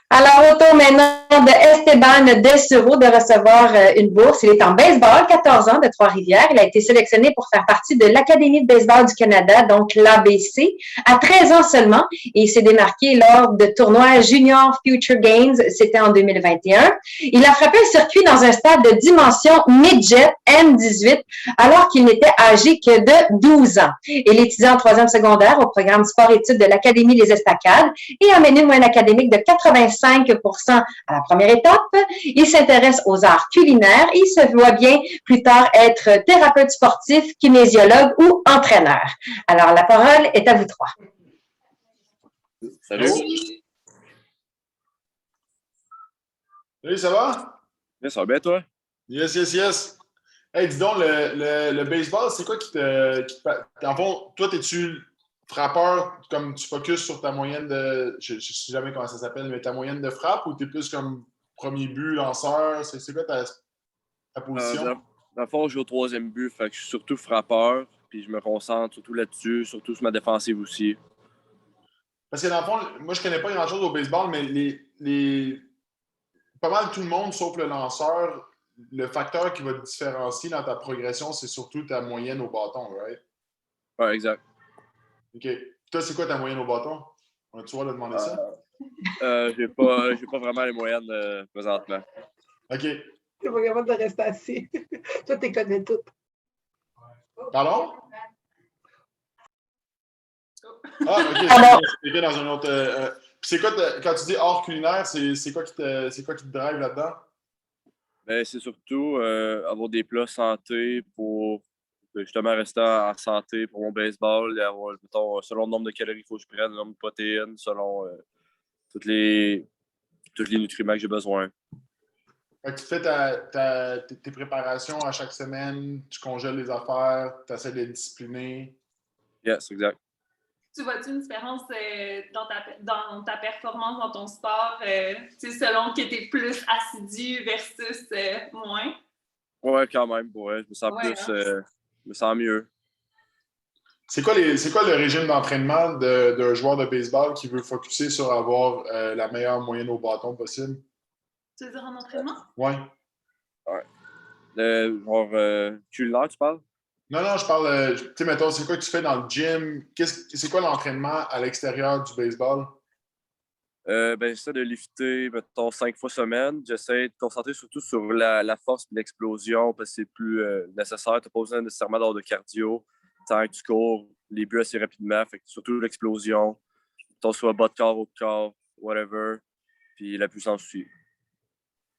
Alors, au tour maintenant de Esteban Dessureau de recevoir une bourse. Il est en baseball, 14 ans, de Trois-Rivières. Il a été sélectionné pour faire partie de l'Académie de baseball du Canada, donc l'ABC, à 13 ans seulement. Et il s'est démarqué lors de tournois Junior Future Games, c'était en 2021. Il a frappé un circuit dans un stade de dimension midget M18, alors qu'il n'était âgé que de 12 ans. Il étudie en 3e secondaire au programme sport-études de l'Académie des Estacades et a mené une moyenne académique de 85% à la première étape. Il s'intéresse aux arts culinaires et il se voit bien plus tard être thérapeute sportif, kinésiologue ou entraîneur. Alors, la parole est à vous 3. Salut. Salut, ça va? Oui, ça va bien, toi? Yes, yes, yes. Hey, dis donc, le baseball, c'est quoi qui te... En fond, toi, t'es-tu frappeur, comme tu focuses sur ta moyenne de... Je ne sais jamais comment ça s'appelle, mais ta moyenne de frappe ou t'es plus comme premier but, lanceur? C'est quoi ta position? Dans le fond, je joue au 3e but, fait que je suis surtout frappeur, puis je me concentre surtout là-dessus, surtout sur ma défensive aussi. Parce que dans le fond, moi, je connais pas grand-chose au baseball, mais pas mal tout le monde, sauf le lanceur, le facteur qui va te différencier dans ta progression, c'est surtout ta moyenne au bâton, right? Ouais, exact. OK. Toi, c'est quoi ta moyenne au bâton? On a-tu le droit de demander ça? J'ai pas vraiment les moyennes présentement. OK. Tu pas capable de rester assis. Toi, tu connais toutes. Pardon? Ah, OK. C'est dans un autre... c'est quoi, quand tu dis hors culinaire, c'est quoi qui te drive là-dedans? Ben, c'est surtout avoir des plats santé pour justement rester en santé pour mon baseball et avoir, mettons, selon le nombre de calories qu'il faut que je prenne, le nombre de protéines, selon tous les nutriments que j'ai besoin. Fait que tu fais tes préparations à chaque semaine, tu congèles les affaires, tu essaies de les discipliner. Yes, exact. Tu vois-tu une différence dans ta performance dans ton sport, selon que tu es plus assidu versus moins? Ouais, quand même. Ouais, je me sens plus... je me sens mieux. C'est quoi le régime d'entraînement d'un joueur de baseball qui veut focusser sur avoir la meilleure moyenne au bâton possible? Tu veux dire en entraînement? Oui. Ouais. Genre culinaire, tu parles? Non, je parle, tu sais, mettons, c'est quoi que tu fais dans le gym? C'est quoi l'entraînement à l'extérieur du baseball? Ben, j'essaie de lifter, mettons, 5 fois semaine. J'essaie de concentrer surtout sur la force et l'explosion parce que c'est plus nécessaire. Tu n'as pas besoin nécessairement d'avoir de cardio. Tant que tu cours les buts assez rapidement. Fait que surtout l'explosion. Soit bas de corps, haut de corps, whatever. Puis la puissance aussi.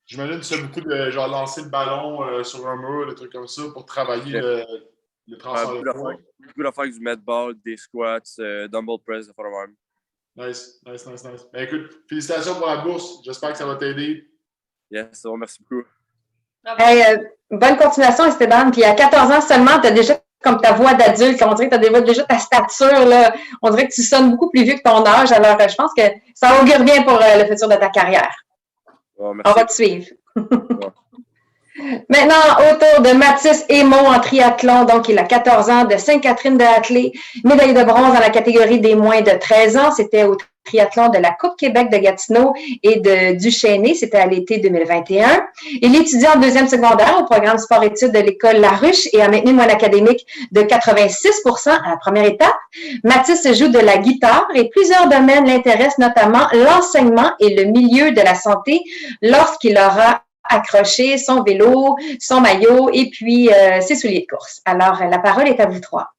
J'imagine que tu fais beaucoup de genre lancer le ballon sur un mur, des trucs comme ça pour travailler le transfert de poids. Beaucoup d'affaires avec du med ball, des squats, dumbbell press, des fois de même. Nice. Ben, écoute, félicitations pour la bourse. J'espère que ça va t'aider. Yes, c'est bon, merci beaucoup. Hey, bonne continuation, Esteban. Puis à 14 ans seulement, tu as déjà comme ta voix d'adulte. On dirait que tu as déjà ta stature. Là. On dirait que tu sonnes beaucoup plus vieux que ton âge. Alors, je pense que ça augure bien pour le futur de ta carrière. Oh, on va te suivre. Maintenant, au tour de Mathis Aymon en triathlon. Donc, il a 14 ans, de Sainte-Catherine-de-Hatley, médaille de bronze dans la catégorie des moins de 13 ans. C'était au triathlon de la Coupe Québec de Gatineau et de Duchesnay. C'était à l'été 2021. Il étudie en deuxième secondaire au programme sport-études de l'école Laruche et a maintenu une moyenne académique de 86% à la première étape. Mathis joue de la guitare et plusieurs domaines l'intéressent, notamment l'enseignement et le milieu de la santé lorsqu'il aura accroché son vélo, son maillot et puis ses souliers de course. Alors, la parole est à vous trois.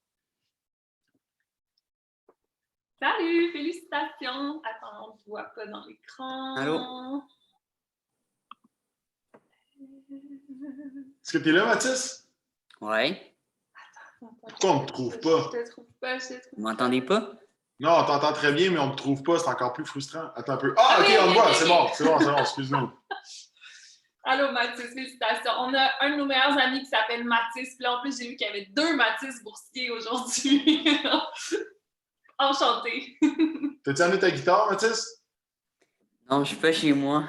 Salut, félicitations. Attends, on ne voit pas dans l'écran. Allô? Est-ce que tu es là, Mathis? Ouais. Pourquoi on ne te trouve pas? Je te trouve pas, je te trouve Vous m'entendez pas? Non, on t'entend très bien, mais on ne te trouve pas. C'est encore plus frustrant. Attends un peu. Ah, OK, on te voit. C'est bon, excuse-nous. Allô, Mathis, félicitations. On a un de nos meilleurs amis qui s'appelle Mathis. Puis là, en plus, j'ai vu qu'il y avait 2 Mathis boursiers aujourd'hui. Enchantée. T'as-tu amené ta guitare, Mathis? Non, je suis pas chez moi.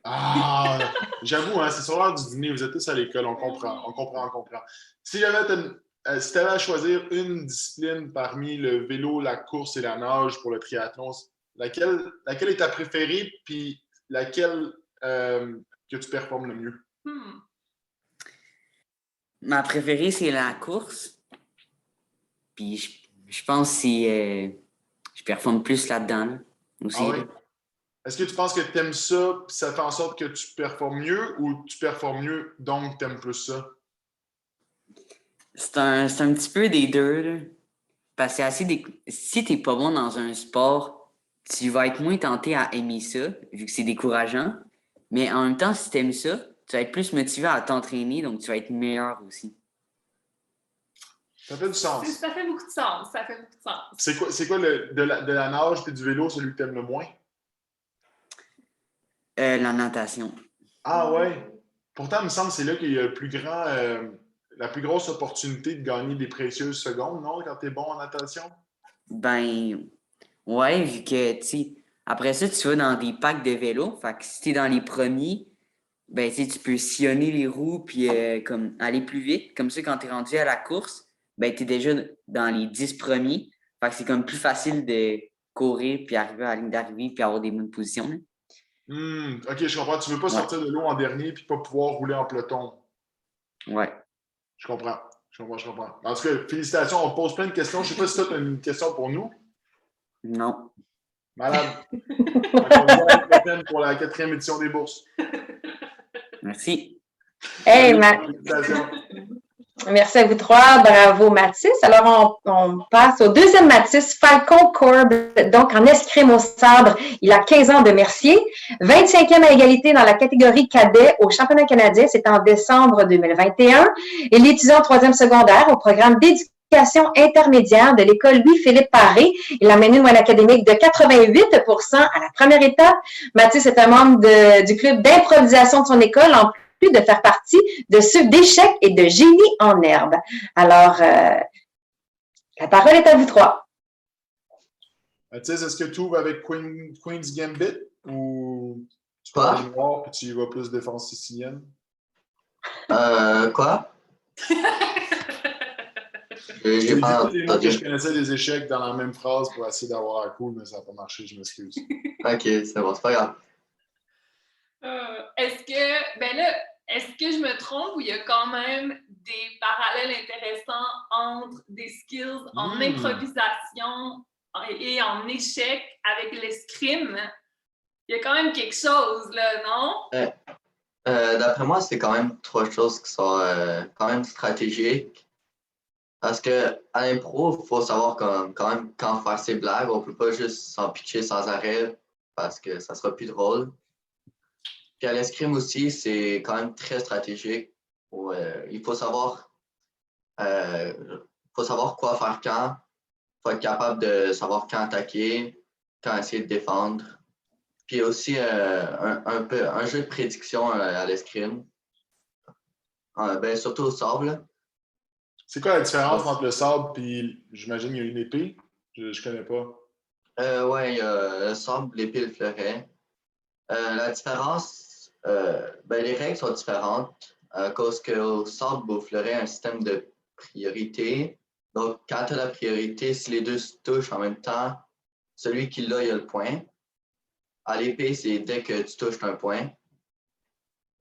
Ah, j'avoue, hein, c'est sur l'heure du dîner. Vous êtes tous à l'école. On comprend. Si tu avais à choisir une discipline parmi le vélo, la course et la nage pour le triathlon, laquelle est ta préférée, puis laquelle que tu performes le mieux? Ma préférée, c'est la course. Puis je pense que je performe plus là-dedans là, aussi. Ah oui? Est-ce que tu penses que tu aimes ça, puis ça fait en sorte que tu performes mieux, ou tu performes mieux, donc tu aimes plus ça? C'est un petit peu des deux. Là. Parce que si tu n'es pas bon dans un sport, tu vas être moins tenté à aimer ça, vu que c'est décourageant. Mais en même temps, si tu aimes ça, tu vas être plus motivé à t'entraîner, donc tu vas être meilleur aussi. Ça fait du sens. Ça fait beaucoup de sens. C'est quoi de la nage et du vélo, celui que tu aimes le moins? La natation. Ah ouais? Pourtant, il me semble que c'est là qu'il y a la plus grosse opportunité de gagner des précieuses secondes, non? Quand tu es bon en natation? Ben, ouais, vu que, tu sais, après ça, tu vas dans des packs de vélo. Fait que si tu es dans les premiers, ben, tu sais, tu peux sillonner les roues puis comme aller plus vite. Comme ça, quand tu es rendu à la course, ben, tu es déjà dans les 10 premiers. Fait que c'est comme plus facile de courir puis arriver à la ligne d'arrivée puis avoir des bonnes positions. Là. OK, je comprends. Tu veux pas sortir de l'eau en dernier puis pas pouvoir rouler en peloton. Ouais. Je comprends. En tout cas, félicitations. On te pose plein de questions. Je sais pas si tu as une question pour nous. Non. Malade. On va voir la prochaine pour la 4e édition des bourses. Merci. Hey, félicitations. Merci à vous trois. Bravo, Mathis. Alors, on passe au deuxième Mathis, Falcon Corb, donc en escrime au sabre. Il a 15 ans de Mercier. 25e à égalité dans la catégorie cadet au championnat canadien. C'est en décembre 2021. Il est étudiant en 3e secondaire au programme d'éducation intermédiaire de l'école Louis-Philippe Paré. Il a mené une moyenne académique de 88% à la première étape. Mathis est un membre du club d'improvisation de son école, en plus de faire partie de ceux d'échecs et de génie en herbe. Alors, la parole est à vous trois. Mathis, est-ce que tu ouvres avec Queen's Gambit ou tu parles du noir et tu y vas plus défense sicilienne? Quoi? J'ai pas des mots que je connaissais des échecs dans la même phrase pour essayer d'avoir un coup, mais ça n'a pas marché, je m'excuse. OK, c'est bon, c'est pas grave. Est-ce que je me trompe ou il y a quand même des parallèles intéressants entre des skills en improvisation et en échec avec l'escrime? Il y a quand même quelque chose, là, non? D'après moi, c'est quand même 3 choses qui sont quand même stratégiques. Parce qu'à l'impro, il faut savoir quand même quand faire ses blagues. On ne peut pas juste s'en pitcher sans arrêt parce que ça sera plus drôle. Puis à l'escrime aussi, c'est quand même très stratégique. Il faut savoir quoi faire quand. Il faut être capable de savoir quand attaquer, quand essayer de défendre. Puis aussi un jeu de prédiction à l'escrime. Surtout au sable. C'est quoi la différence entre le sabre et, j'imagine, il y a une épée? Je connais pas. Oui, il y a le sabre, l'épée et le fleuret. La différence, les règles sont différentes. à cause qu'au sable, au fleuret, il y a un système de priorité. Donc, quand tu as la priorité, si les deux se touchent en même temps, celui qui l'a, il a le point. À l'épée, c'est dès que tu touches, tu as un point.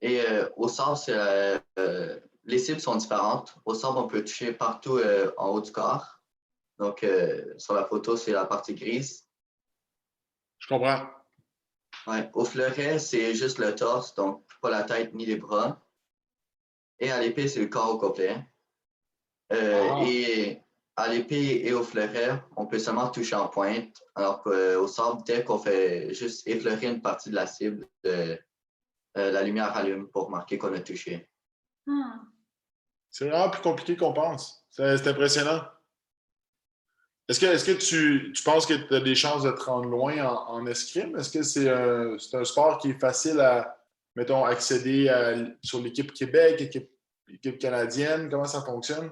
Et au sable, les cibles sont différentes. Au sable, on peut toucher partout en haut du corps. Donc, sur la photo, c'est la partie grise. Je comprends. Ouais. Au fleuret, c'est juste le torse, donc pas la tête ni les bras. Et à l'épée, c'est le corps au complet. Et à l'épée et au fleuret, on peut seulement toucher en pointe, alors qu'au sable, dès qu'on fait juste effleurer une partie de la cible, la lumière allume pour marquer qu'on a touché. C'est vraiment plus compliqué qu'on pense. C'est impressionnant. Est-ce que tu penses que tu as des chances de te rendre loin en escrime? Est-ce que c'est un sport qui est facile à, mettons, accéder sur l'équipe Québec, l'équipe canadienne? Comment ça fonctionne?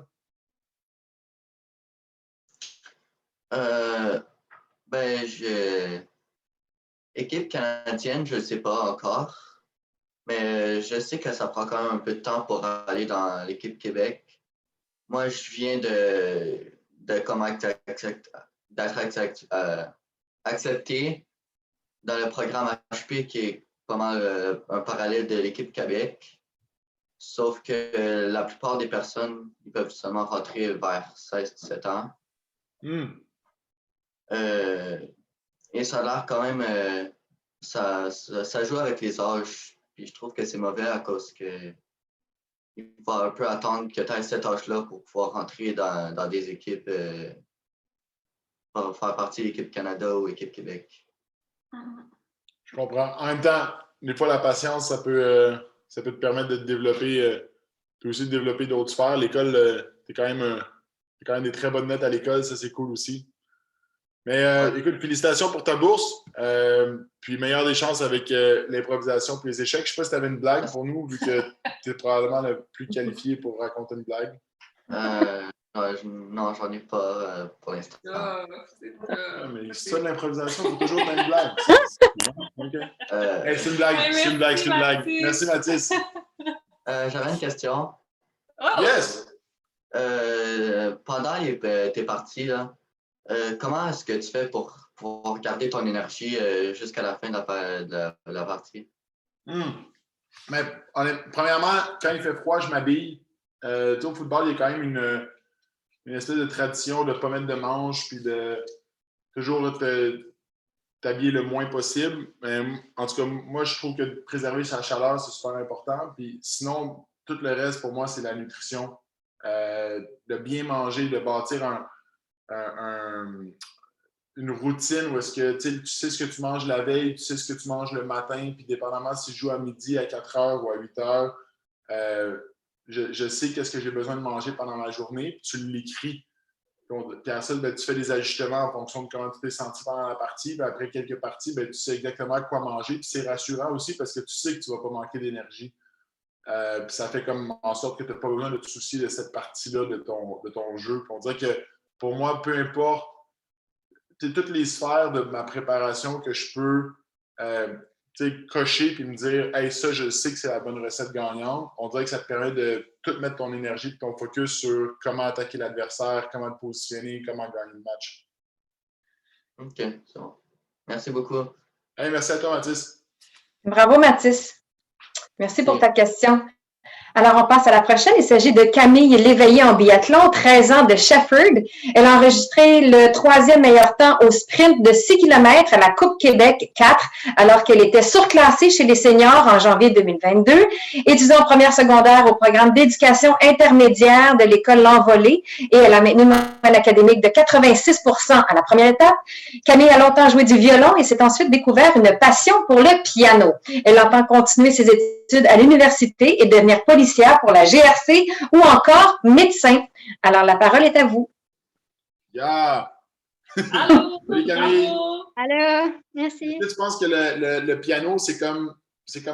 Équipe canadienne, je ne sais pas encore, mais je sais que ça prend quand même un peu de temps pour aller dans l'équipe Québec. Moi, je viens de comment d'être accepté dans le programme HP qui est pas mal un parallèle de l'équipe Québec. Sauf que la plupart des personnes ils peuvent seulement rentrer vers 16-17 ans. Et ça a l'air quand même, ça joue avec les âges. Puis je trouve que c'est mauvais à cause que il faut un peu attendre que tu aies cet âge-là pour pouvoir rentrer dans des équipes, pour faire partie de l'équipe Canada ou l'équipe Québec. Je comprends. En même temps, des fois, la patience, ça peut te permettre de te développer, puis aussi de développer d'autres sphères. L'école, t'es quand même des très bonnes notes à l'école, ça c'est cool aussi. Mais écoute, félicitations pour ta bourse. Puis meilleure des chances avec l'improvisation puis les échecs. Je ne sais pas si tu avais une blague pour nous, vu que tu es probablement le plus qualifié pour raconter une blague. Non, j'en ai pas pour l'instant. Mais c'est ça l'improvisation, c'est toujours une blague. Okay. C'est une blague, c'est une blague, c'est une blague. Merci Mathis. J'avais une question. Yes! Pendant tes parties, là, comment est-ce que tu fais pour garder ton énergie jusqu'à la fin de la partie? Mais, premièrement, quand il fait froid, je m'habille. Au football, il y a quand même une espèce de tradition de ne pas mettre de manches puis de toujours t'habiller le moins possible. Mais, en tout cas, moi, je trouve que de préserver sa chaleur, c'est super important. Puis sinon, tout le reste, pour moi, c'est la nutrition. De bien manger, de bâtir une routine où est-ce que tu sais ce que tu manges la veille, tu sais ce que tu manges le matin, puis dépendamment si je joue à midi, à 4 heures ou à 8 heures, je sais qu'est-ce que j'ai besoin de manger pendant la journée, puis tu l'écris. Puis à ça, tu fais des ajustements en fonction de comment tu t'es senti pendant la partie. Puis après quelques parties, tu sais exactement quoi manger. Puis c'est rassurant aussi parce que tu sais que tu ne vas pas manquer d'énergie. Puis ça fait comme en sorte que tu n'as pas besoin de te soucier de cette partie-là de ton jeu. Puis on dirait que pour moi, peu importe toutes les sphères de ma préparation que je peux cocher puis me dire hey, ça, je sais que c'est la bonne recette gagnante. On dirait que ça te permet de tout mettre ton énergie et ton focus sur comment attaquer l'adversaire, comment te positionner, comment gagner le match. OK, c'est bon. Merci beaucoup. Hey, merci à toi, Mathis. Bravo, Mathis. Merci pour ta question. Alors, on passe à la prochaine. Il s'agit de Camille Léveillé en biathlon, 13 ans de Shefford. Elle a enregistré le 3e meilleur temps au sprint de 6 km à la Coupe Québec 4, alors qu'elle était surclassée chez les seniors en janvier 2022. Étudiant en première secondaire au programme d'éducation intermédiaire de l'école L'Envolée, et elle a maintenu une moyenne académique de 86% à la première étape. Camille a longtemps joué du violon et s'est ensuite découvert une passion pour le piano. Elle entend continuer ses études à l'université et devenir policière pour la GRC ou encore médecin. Alors, la parole est à vous. Yeah! Allô! Salut Camille! Allô! Merci. Est-ce que tu penses que le piano, c'est comme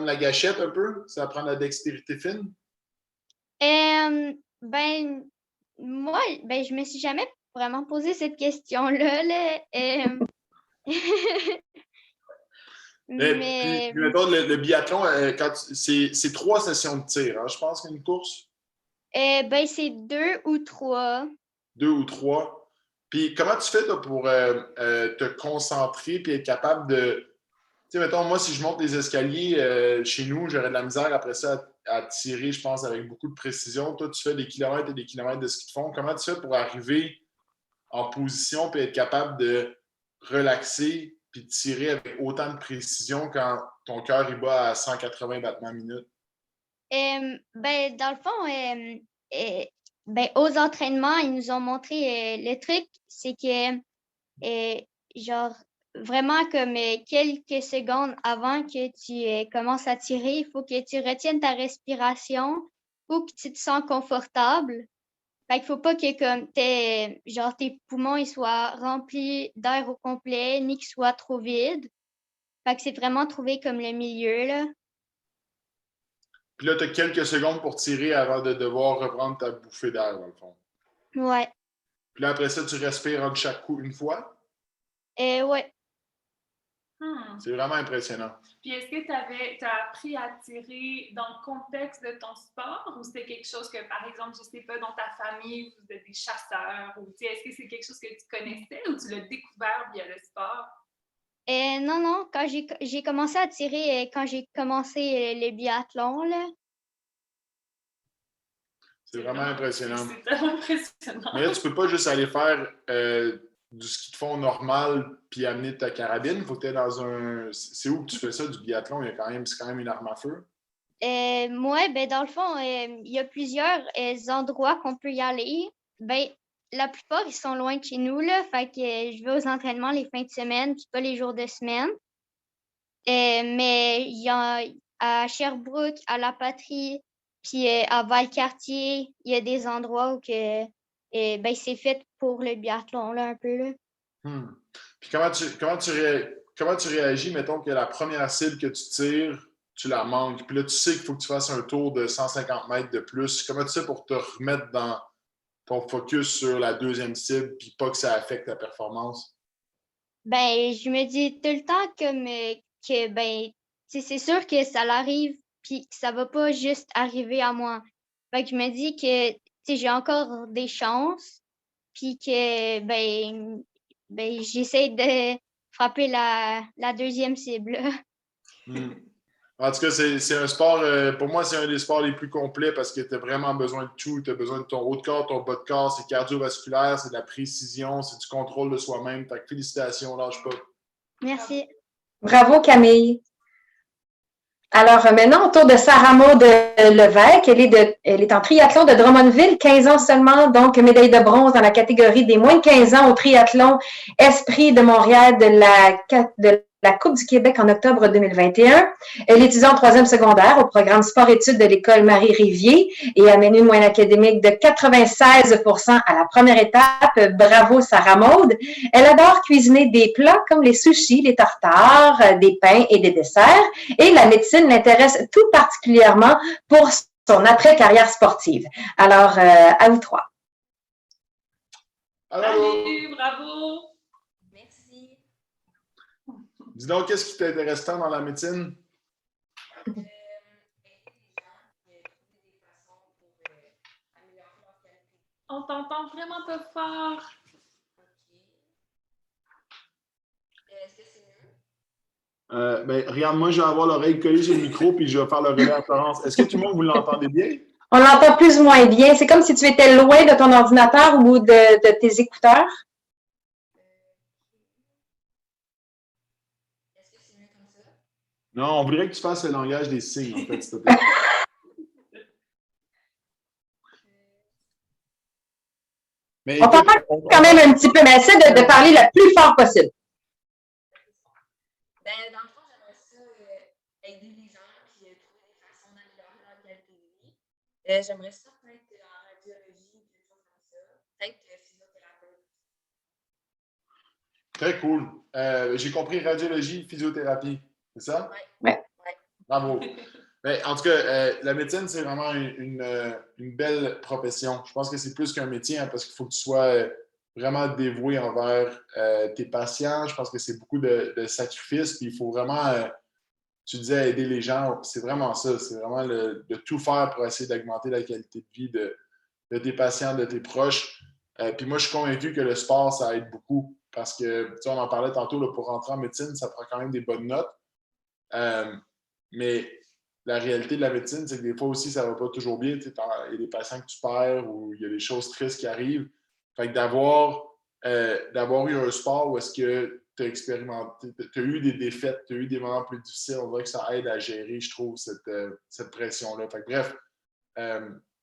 la gâchette un peu? Ça apprend la dextérité fine? Moi, je me suis jamais vraiment posé cette question-là. Puis, mettons, le biathlon, c'est 3 sessions de tir, hein, je pense, qu'une course? C'est 2 ou 3. 2 ou 3. Puis comment tu fais toi, pour te concentrer puis être capable de... Tu sais, mettons, moi, si je monte les escaliers chez nous, j'aurais de la misère après ça à tirer, je pense, avec beaucoup de précision. Toi, tu fais des kilomètres et des kilomètres de ski de fond. Comment tu fais pour arriver en position puis être capable de relaxer puis de tirer avec autant de précision quand ton cœur il bat à 180 battements minute? Dans le fond, aux entraînements, ils nous ont montré le truc, c'est que genre vraiment comme quelques secondes avant que tu commences à tirer, il faut que tu retiennes ta respiration, il faut que tu te sens confortable. Fait qu'il faut pas que comme tes poumons ils soient remplis d'air au complet, ni qu'ils soient trop vides. Fait que c'est vraiment trouver comme le milieu, là. Puis là, tu as quelques secondes pour tirer avant de devoir reprendre ta bouffée d'air, dans le fond. Ouais. Puis là, après ça, tu respires entre chaque coup une fois? Ouais. C'est vraiment impressionnant. Puis est-ce que tu as appris à tirer dans le contexte de ton sport ou c'était quelque chose que, par exemple, je sais pas, dans ta famille, vous êtes des chasseurs ou est-ce que c'est quelque chose que tu connaissais ou tu l'as découvert via le sport? Non, quand j'ai commencé à tirer, quand j'ai commencé le biathlon, là. C'est vraiment impressionnant. C'est tellement impressionnant. Mais là, tu peux pas juste aller faire du ski de fond normal puis amener ta carabine. Faut que tu es dans un... C'est où que tu fais ça, du biathlon? C'est quand même une arme à feu. Moi, dans le fond, il y a plusieurs endroits qu'on peut y aller. La plupart, ils sont loin de chez nous, là. Fait que je vais aux entraînements les fins de semaine, puis pas les jours de semaine. Mais il y a à Sherbrooke, à La Patrie, puis à Valcartier, il y a des endroits où que, c'est fait pour le biathlon, là, un peu, là. Puis comment tu réagis, mettons que la première cible que tu tires, tu la manques. Puis là, tu sais qu'il faut que tu fasses un tour de 150 mètres de plus. Comment tu fais pour te remettre dans ton focus sur la deuxième cible puis pas que ça affecte ta performance? Je me dis tout le temps que c'est sûr que ça l'arrive puis que ça va pas juste arriver à moi. Fait que je me dis que j'ai encore des chances puis que j'essaie de frapper la deuxième cible. En tout cas, c'est un sport, pour moi, c'est un des sports les plus complets parce que tu as vraiment besoin de tout. Tu as besoin de ton haut de corps, ton bas de corps, c'est cardiovasculaire, c'est de la précision, c'est du contrôle de soi-même. Fait que félicitations, lâche pas. Merci. Bravo, Camille. Alors, maintenant, autour de Sarah Maud Levesque. Elle est en triathlon de Drummondville, 15 ans seulement, donc médaille de bronze dans la catégorie des moins de 15 ans au triathlon Esprit de Montréal de la Coupe du Québec en octobre 2021. Elle étudie en 3e secondaire au programme sport-études de l'école Marie-Rivier et a mené une moyenne académique de 96% à la première étape. Bravo, Sarah Maud. Elle adore cuisiner des plats comme les sushis, les tartares, des pains et des desserts. Et la médecine l'intéresse tout particulièrement pour son après-carrière sportive. Alors, à vous trois. Salut, bravo! Dis donc, qu'est-ce qui t'intéresse tant dans la médecine? On t'entend vraiment pas fort. Est-ce que c'est mieux? Regarde, moi, je vais avoir l'oreille collée sur le micro puis je vais faire le relais à Florence. Est-ce que tout le monde, vous l'entendez bien? On l'entend plus ou moins bien. C'est comme si tu étais loin de ton ordinateur ou de tes écouteurs. Non, on voudrait que tu fasses le langage des signes, en fait, s'il te plaît. On t'entend quand même un petit peu, mais essaie de parler le plus fort possible. Dans le fond, j'aimerais ça aider les gens et trouver des façons d'améliorer leur qualité de vie. J'aimerais ça peut-être en radiologie, quelque chose comme ça. Peut-être physiothérapeute. Très cool. J'ai compris radiologie, physiothérapie. C'est ça? Oui. Bravo. Mais en tout cas, la médecine, c'est vraiment une belle profession. Je pense que c'est plus qu'un métier parce qu'il faut que tu sois vraiment dévoué envers tes patients. Je pense que c'est beaucoup de sacrifices. Puis il faut vraiment tu disais aider les gens, c'est vraiment ça. C'est vraiment de tout faire pour essayer d'augmenter la qualité de vie de tes patients, de tes proches. Puis moi, je suis convaincu que le sport, ça aide beaucoup parce que, tu sais, on en parlait tantôt, là, pour rentrer en médecine, ça prend quand même des bonnes notes. Mais la réalité de la médecine, c'est que des fois aussi, ça ne va pas toujours bien. Il y a des patients que tu perds ou il y a des choses tristes qui arrivent. Fait que d'avoir eu un sport où est-ce que tu as expérimenté, tu as eu des défaites, tu as eu des moments plus difficiles, on dirait que ça aide à gérer, je trouve, cette pression-là. Fait que bref,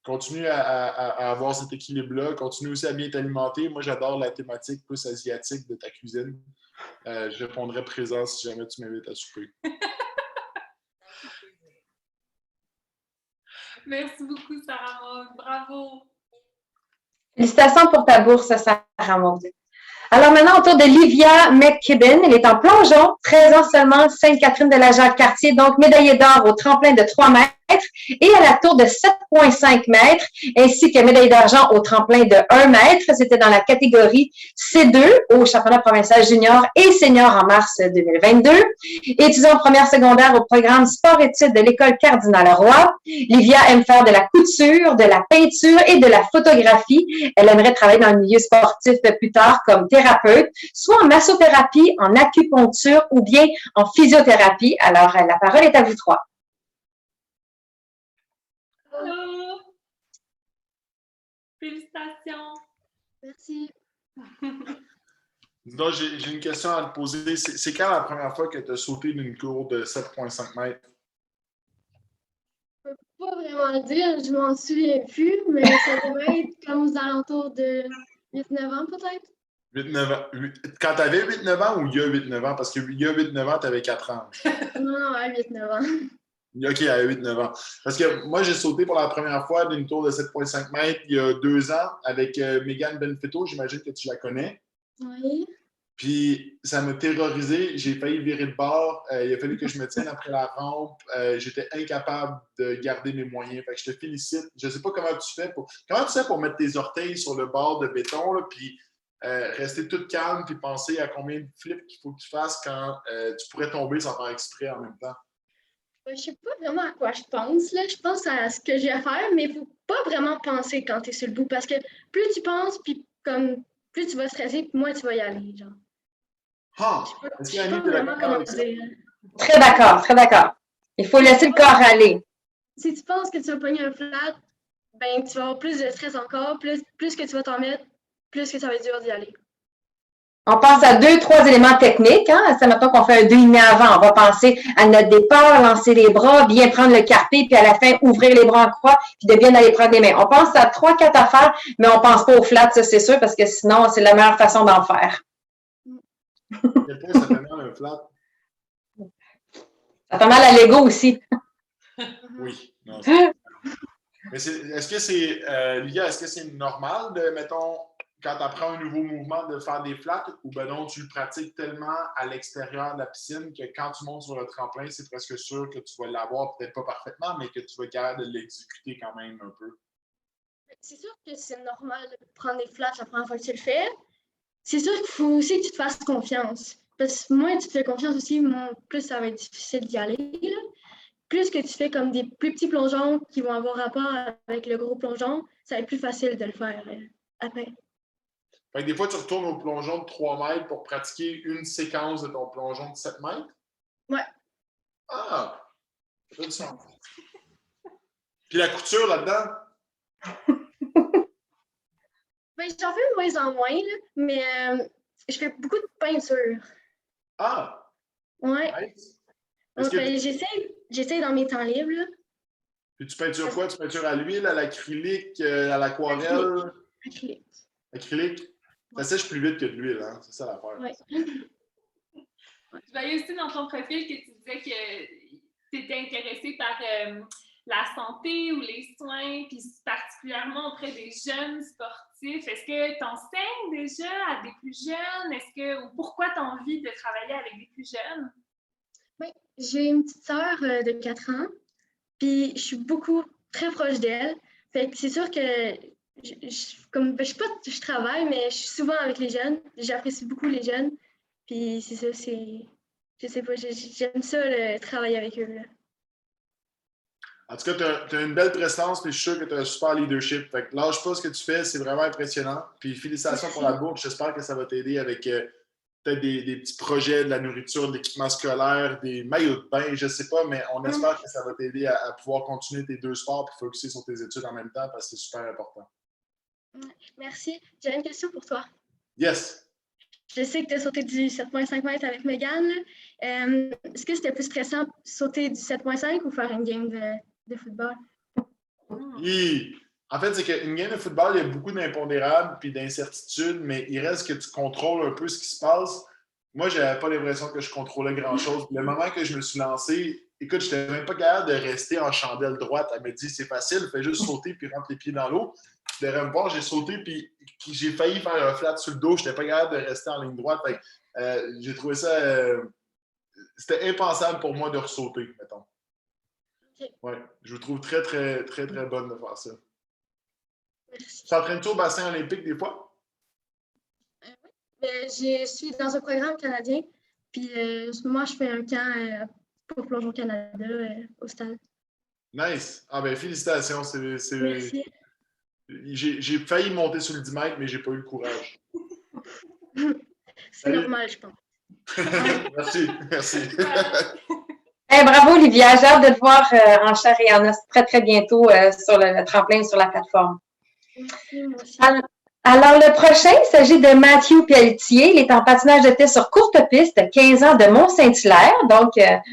continue à avoir cet équilibre-là, continue aussi à bien t'alimenter. Moi, j'adore la thématique plus asiatique de ta cuisine. Je répondrai présent si jamais tu m'invites à souper. Merci beaucoup, Sarah Maud. Bravo. Félicitations pour ta bourse, Sarah Maud. Alors maintenant, autour de Livia McKibben, elle est en plongeon, 13 ans seulement, Sainte-Catherine de la Jacques-Cartier, donc médaillée d'or au tremplin de 3 mètres et à la tour de 7,5 mètres, ainsi que médaille d'argent au tremplin de 1 mètre. C'était dans la catégorie C2 au championnat provincial junior et senior en mars 2022. Étudiant en première secondaire au programme sport-études de l'école Cardinal-Roy, Livia aime faire de la couture, de la peinture et de la photographie. Elle aimerait travailler dans le milieu sportif plus tard comme thérapeute, soit en massothérapie, en acupuncture ou bien en physiothérapie. Alors, la parole est à vous trois. Allô! Félicitations! Merci. Donc, j'ai une question à te poser. C'est quand la première fois que tu as sauté d'une cour de 7,5 mètres? Je peux pas vraiment le dire, je m'en souviens plus, mais ça devrait être comme aux alentours de 8-9 ans peut-être. 8-9 ans. Quand tu avais 8-9 ans ou il y a 8-9 ans? Parce qu'il y a 8-9 ans, tu avais 4 ans. Non, à 8-9 ans. OK, à 8-9 ans. Parce que moi, j'ai sauté pour la première fois d'une tour de 7,5 mètres il y a 2 ans avec Megan Benfetto. J'imagine que tu la connais. Oui. Puis ça m'a terrorisé. J'ai failli virer de bord. Il a fallu que je me tienne après la rampe. J'étais incapable de garder mes moyens. Fait que je te félicite. Je ne sais pas comment tu fais pour mettre tes orteils sur le bord de béton, là, puis rester toute calme puis penser à combien de flips qu'il faut que tu fasses quand tu pourrais tomber sans faire exprès en même temps. Je ne sais pas vraiment à quoi je pense. Là. Je pense à ce que j'ai à faire, mais il ne faut pas vraiment penser quand tu es sur le bout parce que plus tu penses, puis comme plus tu vas stresser, puis moins tu vas y aller. Genre. Est-ce qu'il y a un d'accord avec ça? Très d'accord, très d'accord. Il faut laisser le corps aller. Si tu penses que tu vas pogner un flat, ben tu vas avoir plus de stress encore, plus que tu vas t'en mettre, plus que ça va être dur d'y aller. On pense à 2-3 éléments techniques. Hein? C'est maintenant qu'on fait un 2,5 avant. On va penser à notre départ, lancer les bras, bien prendre le carpé, puis à la fin, ouvrir les bras en croix, puis de bien aller prendre les mains. On pense à 3-4 affaires, mais on ne pense pas au flat, ça c'est sûr, parce que sinon, c'est la meilleure façon d'en faire. Quel point ça fait mal un flat? Ça fait mal à l'ego aussi. Oui. Non, mais est-ce que c'est, Lydia, est-ce que c'est normal de, mettons, quand tu apprends un nouveau mouvement, de faire des flats ou ben non, tu le pratiques tellement à l'extérieur de la piscine que quand tu montes sur le tremplin, c'est presque sûr que tu vas l'avoir, peut-être pas parfaitement, mais que tu vas être capable de l'exécuter quand même un peu? C'est sûr que c'est normal de prendre des flats la première fois que tu le fais. C'est sûr qu'il faut aussi que tu te fasses confiance. Parce que moins tu te fais confiance aussi, plus ça va être difficile d'y aller. Là. Plus que tu fais comme des plus petits plongeons qui vont avoir rapport avec le gros plongeon, ça va être plus facile de le faire après. Fait que des fois, tu retournes au plongeon de 3 mètres pour pratiquer une séquence de ton plongeon de 7 mètres? Ouais. Ah! Ça fait du sens. Puis la couture là-dedans? Ben, j'en fais de moins en moins, là, mais je fais beaucoup de peinture. Ah! Ouais. Donc, j'essaie dans mes temps libres. Là. Puis tu peintures quoi? Tu peintures à l'huile, à l'acrylique, à l'aquarelle? Acrylique. Acrylique? Ça sèche plus vite que de l'huile, hein? C'est ça l'affaire. Oui. Je voyais aussi dans ton profil que tu disais que tu étais intéressée par la santé ou les soins, puis particulièrement auprès des jeunes sportifs. Est-ce que tu enseignes déjà à des plus jeunes? Ou pourquoi tu as envie de travailler avec des plus jeunes? Oui, j'ai une petite sœur de 4 ans, puis je suis très proche d'elle. Fait que c'est sûr que je travaille, mais je suis souvent avec les jeunes. J'apprécie beaucoup les jeunes. Puis c'est ça, je sais pas, j'aime ça, travailler avec eux. Là. En tout cas, tu as une belle prestance, puis je suis sûr que tu as un super leadership. Fait que lâche pas ce que tu fais, c'est vraiment impressionnant. Puis félicitations pour la bourse. J'espère que ça va t'aider avec peut-être des petits projets, de la nourriture, de l'équipement scolaire, des maillots de bain, je sais pas, mais on espère que ça va t'aider à pouvoir continuer tes 2 sports et focusser sur tes études en même temps parce que c'est super important. Merci. J'ai une question pour toi. Yes. Je sais que tu as sauté du 7,5 mètres avec Megan. Est-ce que c'était plus stressant sauter du 7,5 ou faire une game de football? En fait, c'est qu'une game de football, il y a beaucoup d'impondérables et d'incertitudes, mais il reste que tu contrôles un peu ce qui se passe. Moi, je n'avais pas l'impression que je contrôlais grand-chose. Le moment que je me suis lancé, écoute, je n'étais même pas capable de rester en chandelle droite. Elle me dit, c'est facile, fais juste sauter puis rentre les pieds dans l'eau. Derrière me voir, j'ai sauté puis j'ai failli faire un flat sur le dos. Je n'étais pas capable de rester en ligne droite. J'ai trouvé ça... c'était impensable pour moi de ressauter, mettons. Ouais, je vous trouve très, très, très, très bonne de faire ça. Tu t'entraînes-tu au bassin olympique des fois? Je suis dans un programme canadien, puis moi, je fais un camp pour Plongeon Canada au stade. Nice! Ah ben félicitations! Merci. J'ai failli monter sur le 10 mètres, mais j'ai pas eu le courage. C'est normal, je pense. Merci. Hey, bravo, Olivia. J'ai hâte de te voir en chair et en os très, très bientôt sur le tremplin sur la plateforme. Merci, moi aussi. Alors, le prochain, il s'agit de Matthew Pelletier. Il est en patinage de tête sur courte piste, 15 ans de Mont-Saint-Hilaire, donc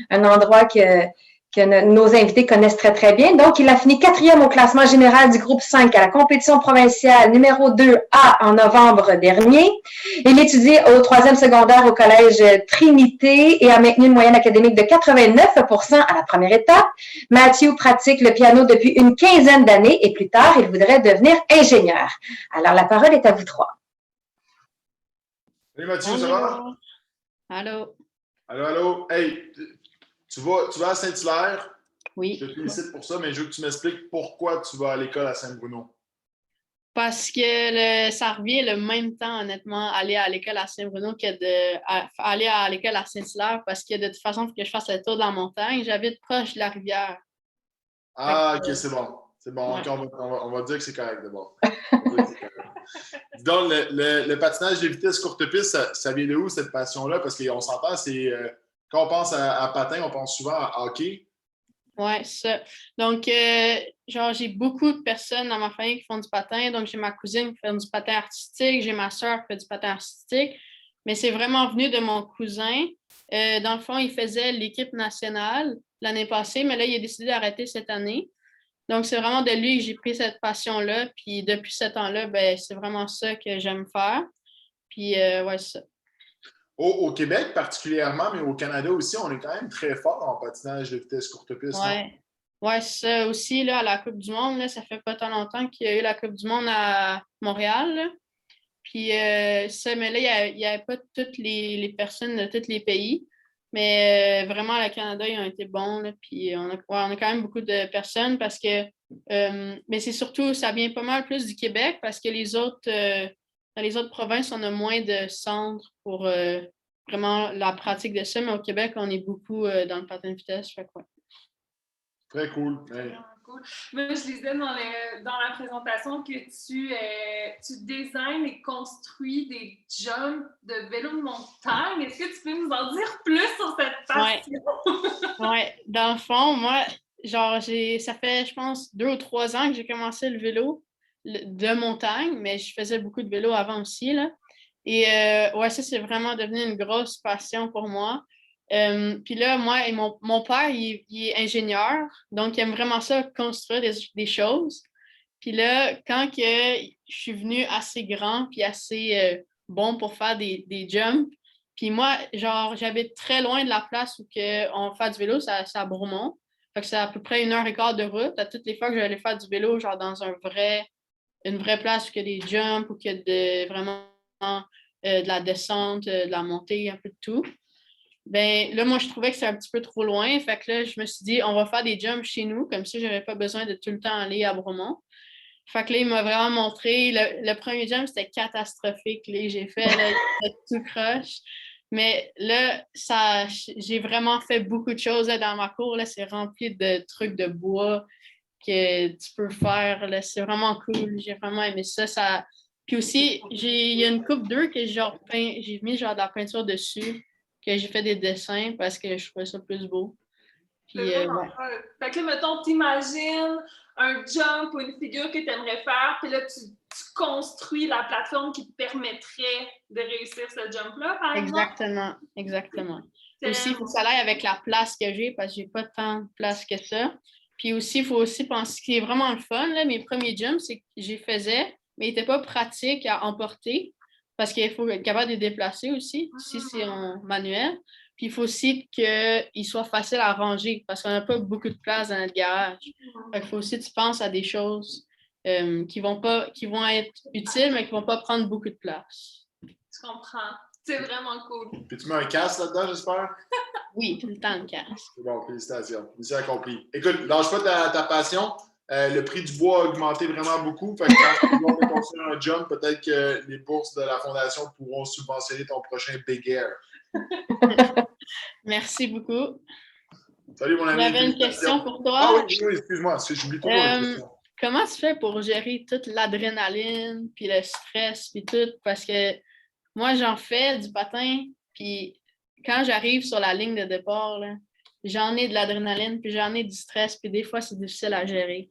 un endroit que nos invités connaissent très, très bien. Donc, il a fini 4e au classement général du groupe 5 à la compétition provinciale numéro 2A en novembre dernier. Il étudie au 3e secondaire au collège Trinité et a maintenu une moyenne académique de 89% à la première étape. Matthew pratique le piano depuis une quinzaine d'années et plus tard, il voudrait devenir ingénieur. Alors, la parole est à vous trois. Salut Mathieu, ça va? Allô. Allô. Hey, tu vas à Saint-Hilaire? Oui. Je te félicite pour ça, mais je veux que tu m'expliques pourquoi tu vas à l'école à Saint-Bruno. Parce que ça revient le même temps, honnêtement, aller à l'école à Saint-Bruno que aller à l'école à Saint-Hilaire, parce que de toute façon, il faut que je fasse le tour de la montagne. J'habite proche de la rivière. Ah, OK, c'est bon. C'est bon. Ouais. Okay, on va dire que c'est correct d'abord. Dis donc, le patinage de vitesse courte piste, ça vient de où cette passion-là? Parce qu'on s'entend, c'est quand on pense à patin, on pense souvent à hockey. Oui, ça. Donc, j'ai beaucoup de personnes dans ma famille qui font du patin. Donc, j'ai ma cousine qui fait du patin artistique, j'ai ma soeur qui fait du patin artistique. Mais c'est vraiment venu de mon cousin. Dans le fond, il faisait l'équipe nationale l'année passée, mais là, il a décidé d'arrêter cette année. Donc, c'est vraiment de lui que j'ai pris cette passion-là. Puis, depuis ce temps-là, c'est vraiment ça que j'aime faire. Puis, ouais, c'est ça. Au Québec particulièrement, mais au Canada aussi, on est quand même très fort en patinage de vitesse courte piste. Oui, ça aussi, là, à la Coupe du Monde, là, ça fait pas tant longtemps qu'il y a eu la Coupe du Monde à Montréal. Là. Puis, mais là, il n'y avait pas toutes les personnes de tous les pays. Mais vraiment, le Canada, ils ont été bons. Là, puis, on a quand même beaucoup de personnes parce que. Mais c'est surtout, ça vient pas mal plus du Québec parce que dans les autres provinces, on a moins de centres pour vraiment la pratique de ça. Mais au Québec, on est beaucoup dans le patin de vitesse. Fait quoi. Très cool. Hey. Cool. Moi, je lisais dans la présentation que tu designs et construis des jumps de vélo de montagne. Est-ce que tu peux nous en dire plus sur cette passion? Oui. Dans le fond, moi, ça fait, je pense, 2 ou 3 ans que j'ai commencé le vélo de montagne, mais je faisais beaucoup de vélo avant aussi, là. Et ça, c'est vraiment devenu une grosse passion pour moi. Puis là, moi et mon père, il est ingénieur, donc il aime vraiment ça, construire des choses. Puis là, quand je suis venue assez grand puis assez bon pour faire des jumps, puis moi, j'habite très loin de la place où on fait du vélo, c'est à Bromont. Fait que c'est à peu près 1h15 de route. À toutes les fois que j'allais faire du vélo, dans une vraie place où il y a des jumps, où il y a vraiment de la descente, de la montée, un peu de tout. Ben là, moi, je trouvais que c'était un petit peu trop loin. Fait que là, je me suis dit, on va faire des jumps chez nous, comme ça, je n'avais pas besoin de tout le temps aller à Bromont. Fait que là, il m'a vraiment montré. Le premier jump, c'était catastrophique. Là, j'ai fait tout croche. Mais là, j'ai vraiment fait beaucoup de choses là, dans ma cour. Là, c'est rempli de trucs de bois que tu peux faire. Là, c'est vraiment cool. J'ai vraiment aimé ça. Puis aussi, il y a une coupe d'œufs que j'ai mis genre de la peinture dessus, que j'ai fait des dessins parce que je trouvais ça plus beau. Puis, c'est vraiment fun. Fait que là, mettons, t'imagines un jump ou une figure que tu aimerais faire, puis là, tu construis la plateforme qui te permettrait de réussir ce jump-là, par exemple? Exactement. Aussi, il faut que ça aille avec la place que j'ai parce que j'ai pas tant de place que ça. Puis aussi, il faut aussi penser ce qui est vraiment le fun. Là, mes premiers jumps, c'est que j'y faisais, mais ils n'étaient pas pratiques à emporter parce qu'il faut être capable de les déplacer aussi, si c'est en manuel. Puis il faut aussi qu'il soit facile à ranger parce qu'on n'a pas beaucoup de place dans notre garage. Il faut aussi que tu penses à des choses qui vont être utiles, mais qui ne vont pas prendre beaucoup de place. Je comprends. C'est vraiment cool. Puis tu mets un casque là-dedans, j'espère? Oui, tout le temps le casque. C'est bon, félicitations. Mission accomplie. Écoute, lâche pas ta passion. Le prix du bois a augmenté vraiment beaucoup. Fait que quand tu vas construire un jump, peut-être que les bourses de la Fondation pourront subventionner ton prochain Big Air. Merci beaucoup. Salut, mon ami. J'avais une question pour toi. Ah oui, excuse-moi, j'oublie toujours une question. Comment tu fais pour gérer toute l'adrénaline, puis le stress, puis tout? Parce que moi, j'en fais du patin, puis quand j'arrive sur la ligne de départ, là, j'en ai de l'adrénaline, puis j'en ai du stress, puis des fois, c'est difficile à gérer.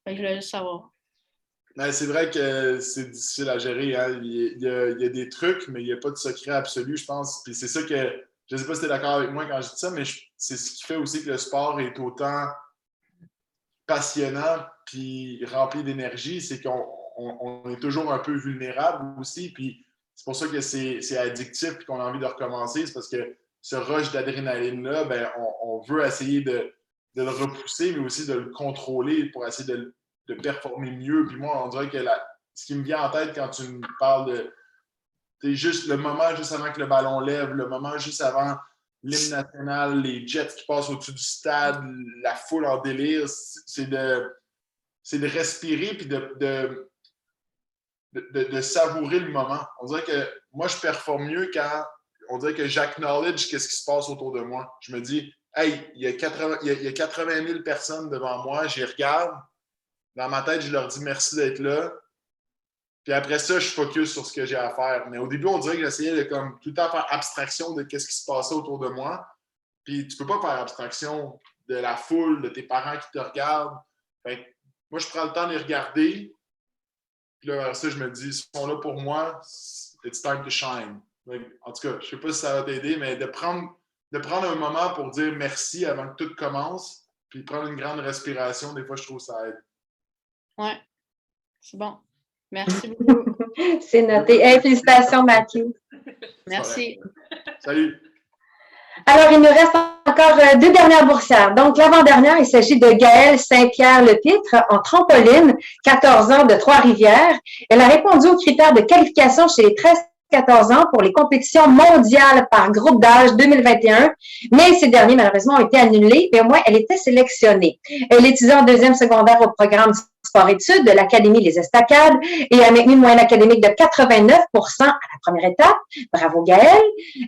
Fait que je voulais juste savoir. Ben, c'est vrai que c'est difficile à gérer. Hein. Il y a des trucs, mais il n'y a pas de secret absolu, je pense. Puis c'est ça que, je ne sais pas si tu es d'accord avec moi quand je dis ça, mais c'est ce qui fait aussi que le sport est autant passionnant puis rempli d'énergie, c'est qu'on est toujours un peu vulnérable aussi. Puis c'est pour ça que c'est addictif et qu'on a envie de recommencer. C'est parce que ce rush d'adrénaline-là, ben, on veut essayer de le repousser, mais aussi de le contrôler pour essayer de performer mieux. Puis moi, on dirait que ce qui me vient en tête quand tu me parles de c'est juste le moment juste avant que le ballon lève, le moment juste avant l'hymne national, les jets qui passent au-dessus du stade, la foule en délire, c'est de respirer puis de savourer le moment. On dirait que moi, je performe mieux quand on dirait que j'acknowledge qu'est-ce qui se passe autour de moi. Je me dis, hey, il y a 80 000 personnes devant moi, j'y regarde. Dans ma tête, je leur dis merci d'être là. Puis après ça, je focus sur ce que j'ai à faire. Mais au début, on dirait que j'essayais de comme, tout le temps faire abstraction de ce qui se passait autour de moi. Puis tu peux pas faire abstraction de la foule, de tes parents qui te regardent. Fait que, moi, je prends le temps de les regarder. Puis là, ça, je me dis, ils sont là pour moi, it's time to shine. Donc, en tout cas, je sais pas si ça va t'aider, mais de prendre un moment pour dire merci avant que tout commence, puis prendre une grande respiration, des fois, je trouve que ça aide. Ouais, c'est bon. Merci beaucoup. C'est noté. Hey, félicitations, Mathieu. Merci. Salut. Alors, il nous reste encore 2 dernières boursières. Donc, l'avant-dernière, il s'agit de Gaëlle Saint-Pierre-Lepitre en trampoline, 14 ans de Trois-Rivières. Elle a répondu aux critères de qualification chez les 13-14 ans pour les compétitions mondiales par groupe d'âge 2021, mais ces derniers, malheureusement, ont été annulés, mais au moins, elle était sélectionnée. Elle étudie en 2e secondaire au programme sport-études de l'Académie Les Estacades et a maintenu une moyenne académique de 89 à la première étape. Bravo, Gaëlle.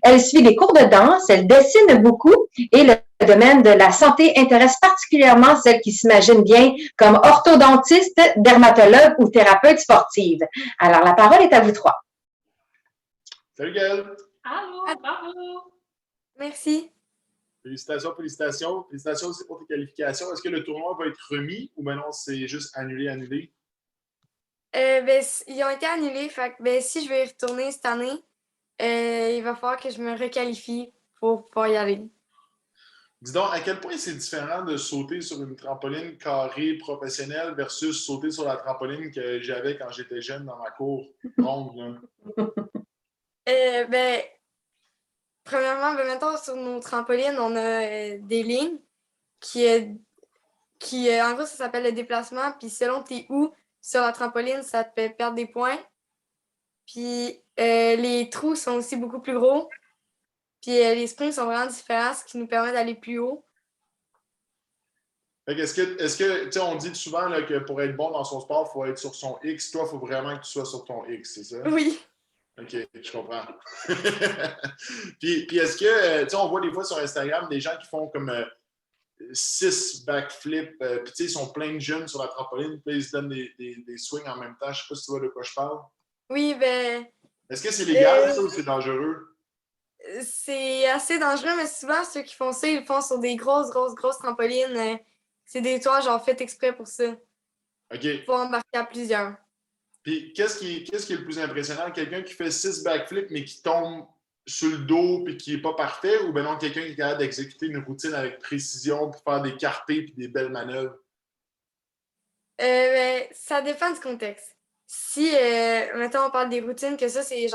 Elle suit des cours de danse, elle dessine beaucoup et le domaine de la santé intéresse particulièrement celles qui s'imaginent bien comme orthodontiste, dermatologue ou thérapeute sportive. Alors, la parole est à vous 3. Salut, Gaëlle. Allô, bravo. Merci. Félicitations. Félicitations aussi pour tes qualifications. Est-ce que le tournoi va être remis ou maintenant c'est juste annulé? Ils ont été annulés. Fait que, si je vais y retourner cette année, il va falloir que je me requalifie pour pouvoir y aller. Dis donc, à quel point c'est différent de sauter sur une trampoline carrée professionnelle versus sauter sur la trampoline que j'avais quand j'étais jeune dans ma cour ronde? Premièrement, mettons, sur nos trampolines, on a des lignes qui en gros, ça s'appelle le déplacement. Puis selon t'es où sur la trampoline, ça te fait perdre des points. Puis les trous sont aussi beaucoup plus gros. Puis les springs sont vraiment différents, ce qui nous permet d'aller plus haut. Est-ce que tu sais, on dit souvent là, que pour être bon dans son sport, il faut être sur son X. Toi, il faut vraiment que tu sois sur ton X, c'est ça? Oui. OK, je comprends. puis est-ce que, tu sais, on voit des fois sur Instagram des gens qui font comme 6 backflips, puis tu sais, ils sont plein de jeunes sur la trampoline, puis ils se donnent des swings en même temps. Je sais pas si tu vois de quoi je parle. Oui, ben. Est-ce que c'est légal, ça, ou c'est dangereux? C'est assez dangereux, mais souvent, ceux qui font ça, ils le font sur des grosses trampolines. C'est des toits, genre, faits exprès pour ça. OK. Pour embarquer à plusieurs. Puis, qu'est-ce qui est le plus impressionnant? Quelqu'un qui fait 6 backflips, mais qui tombe sur le dos puis qui n'est pas parfait, ou bien non, quelqu'un qui est capable d'exécuter une routine avec précision pour faire des carpés puis des belles manœuvres? Ben, ça dépend du contexte. Si, mettons, on parle des routines, que ça, c'est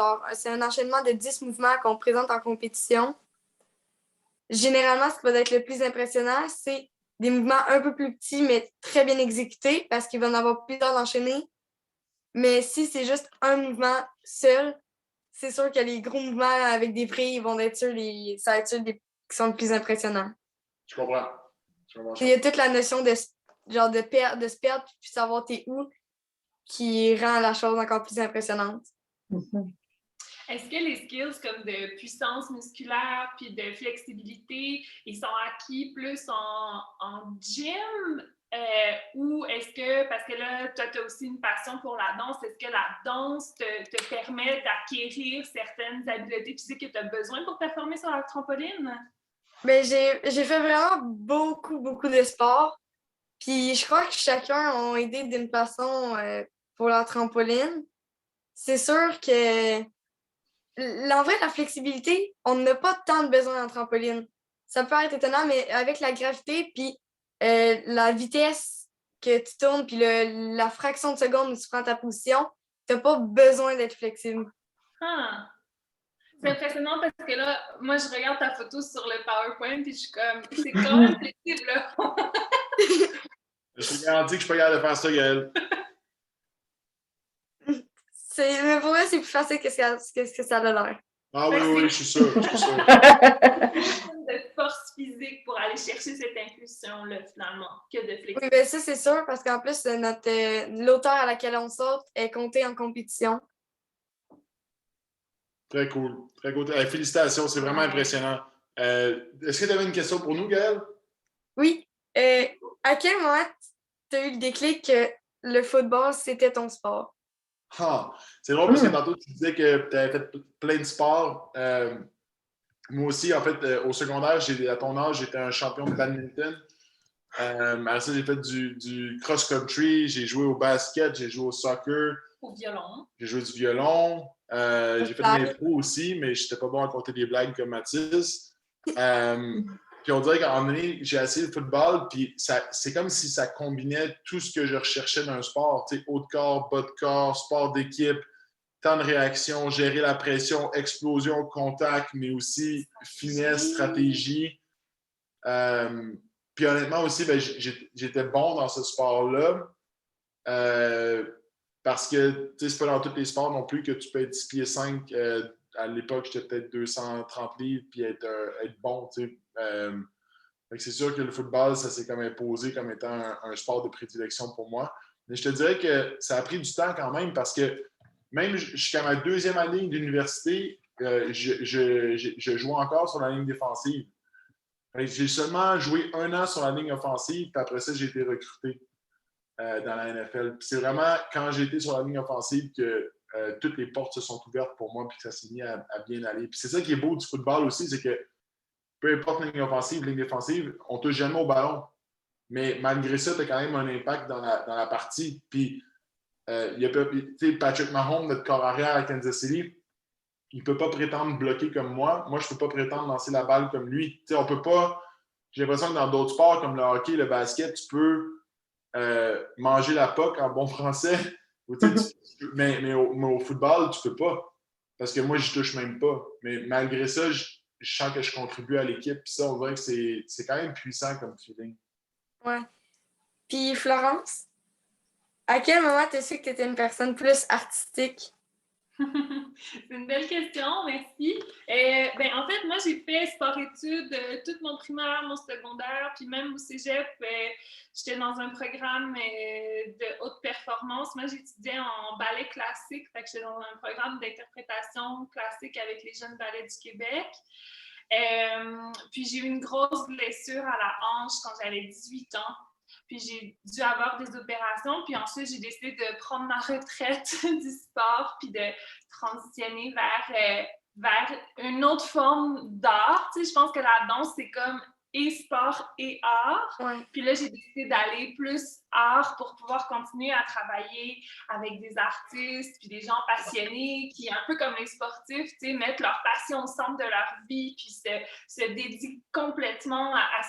un enchaînement de 10 mouvements qu'on présente en compétition. Généralement, ce qui va être le plus impressionnant, c'est des mouvements un peu plus petits, mais très bien exécutés, parce qu'il va en avoir plusieurs d'enchaînés. Mais si c'est juste un mouvement seul, c'est sûr que les gros mouvements avec des vrais, ils vont être ceux ça va être ceux qui sont les plus impressionnants. Je comprends. Il y a toute la notion de se perdre puis savoir t'es où qui rend la chose encore plus impressionnante. Est-ce que les skills comme de puissance musculaire puis de flexibilité, ils sont acquis plus en gym? Ou est-ce que, parce que là, toi, tu as aussi une passion pour la danse, est-ce que la danse te permet d'acquérir certaines habiletés physiques que tu as besoin pour performer sur la trampoline? Ben, j'ai fait vraiment beaucoup de sport. Puis je crois que chacun a aidé d'une façon pour la trampoline. C'est sûr que en vrai, la flexibilité, on n'a pas tant de besoin en trampoline. Ça peut être étonnant, mais avec la gravité puis la vitesse que tu tournes puis la fraction de seconde où tu prends ta position, tu n'as pas besoin d'être flexible. Ah. C'est impressionnant parce que là, moi, je regarde ta photo sur le PowerPoint et je suis comme, c'est quand même flexible, là. Je te garantis que je suis pas capable de faire ça, Gaëlle. Mais pour moi, c'est plus facile que ce que ça a l'air. Ah oui, je suis sûr. De force physique pour aller chercher cette impulsion-là, finalement, que de flexibilité. Oui, bien ça, c'est sûr, parce qu'en plus, l'auteur à laquelle on saute est compté en compétition. Très cool. Très cool. Félicitations, c'est vraiment impressionnant. Est-ce que tu avais une question pour nous, Gaëlle? Oui. À quel moment tu as eu le déclic que le football, c'était ton sport? Ah, c'est drôle parce que tantôt, tu disais que tu avais fait plein de sports. Moi aussi, en fait, au secondaire, à ton âge, j'étais un champion de badminton. Après ça, j'ai fait du cross-country, j'ai joué au basket, j'ai joué au soccer. Au violon. J'ai joué du violon. J'ai fait de l'impro aussi, mais je n'étais pas bon à compter des blagues comme Mathis. Puis on dirait qu'à un moment donné, j'ai essayé le football, puis c'est comme si ça combinait tout ce que je recherchais d'un sport. Tu sais, haut de corps, bas de corps, sport d'équipe, temps de réaction, gérer la pression, explosion, contact, mais aussi finesse, stratégie. Puis honnêtement aussi, ben, j'étais bon dans ce sport-là. Parce que c'est pas dans tous les sports non plus que tu peux être 6 pieds 5. À l'époque, j'étais peut-être 230 livres puis être bon. C'est sûr que le football, ça s'est comme imposé comme étant un sport de prédilection pour moi. Mais je te dirais que ça a pris du temps quand même parce que même jusqu'à ma 2e année d'université, je jouais encore sur la ligne défensive. J'ai seulement joué 1 an sur la ligne offensive, puis après ça, j'ai été recruté dans la NFL. Puis c'est vraiment quand j'ai été sur la ligne offensive que toutes les portes se sont ouvertes pour moi puis que ça s'est mis à bien aller. Puis c'est ça qui est beau du football aussi, c'est que peu importe ligne offensive, ligne défensive, on ne touche jamais au ballon. Mais malgré ça, tu as quand même un impact dans la partie. Puis Patrick Mahomes, notre corps arrière à Kansas City, il ne peut pas prétendre bloquer comme moi. Moi, je ne peux pas prétendre lancer la balle comme lui. On peut pas. J'ai l'impression que dans d'autres sports comme le hockey, le basket, tu peux manger la puck en bon français. mais au football, tu peux pas. Parce que moi, je touche même pas. Mais malgré ça, je sens que je contribue à l'équipe. Puis ça, on dirait que c'est quand même puissant comme feeling. Ouais. Puis Florence, à quel moment tu as su que tu étais une personne plus artistique? C'est une belle question, merci. En fait, moi, j'ai fait sport-études tout mon primaire, mon secondaire, puis même au cégep, j'étais dans un programme de haute performance. Moi, j'étudiais en ballet classique, fait que j'étais dans un programme d'interprétation classique avec les jeunes ballets du Québec. Puis j'ai eu une grosse blessure à la hanche quand j'avais 18 ans. Puis j'ai dû avoir des opérations. Puis ensuite, j'ai décidé de prendre ma retraite du sport puis de transitionner vers une autre forme d'art. Tu sais, je pense que la danse, c'est comme et sport et art. Ouais. Puis là, j'ai décidé d'aller plus art pour pouvoir continuer à travailler avec des artistes puis des gens passionnés qui, un peu comme les sportifs, tu sais, mettent leur passion au centre de leur vie puis se dédient complètement à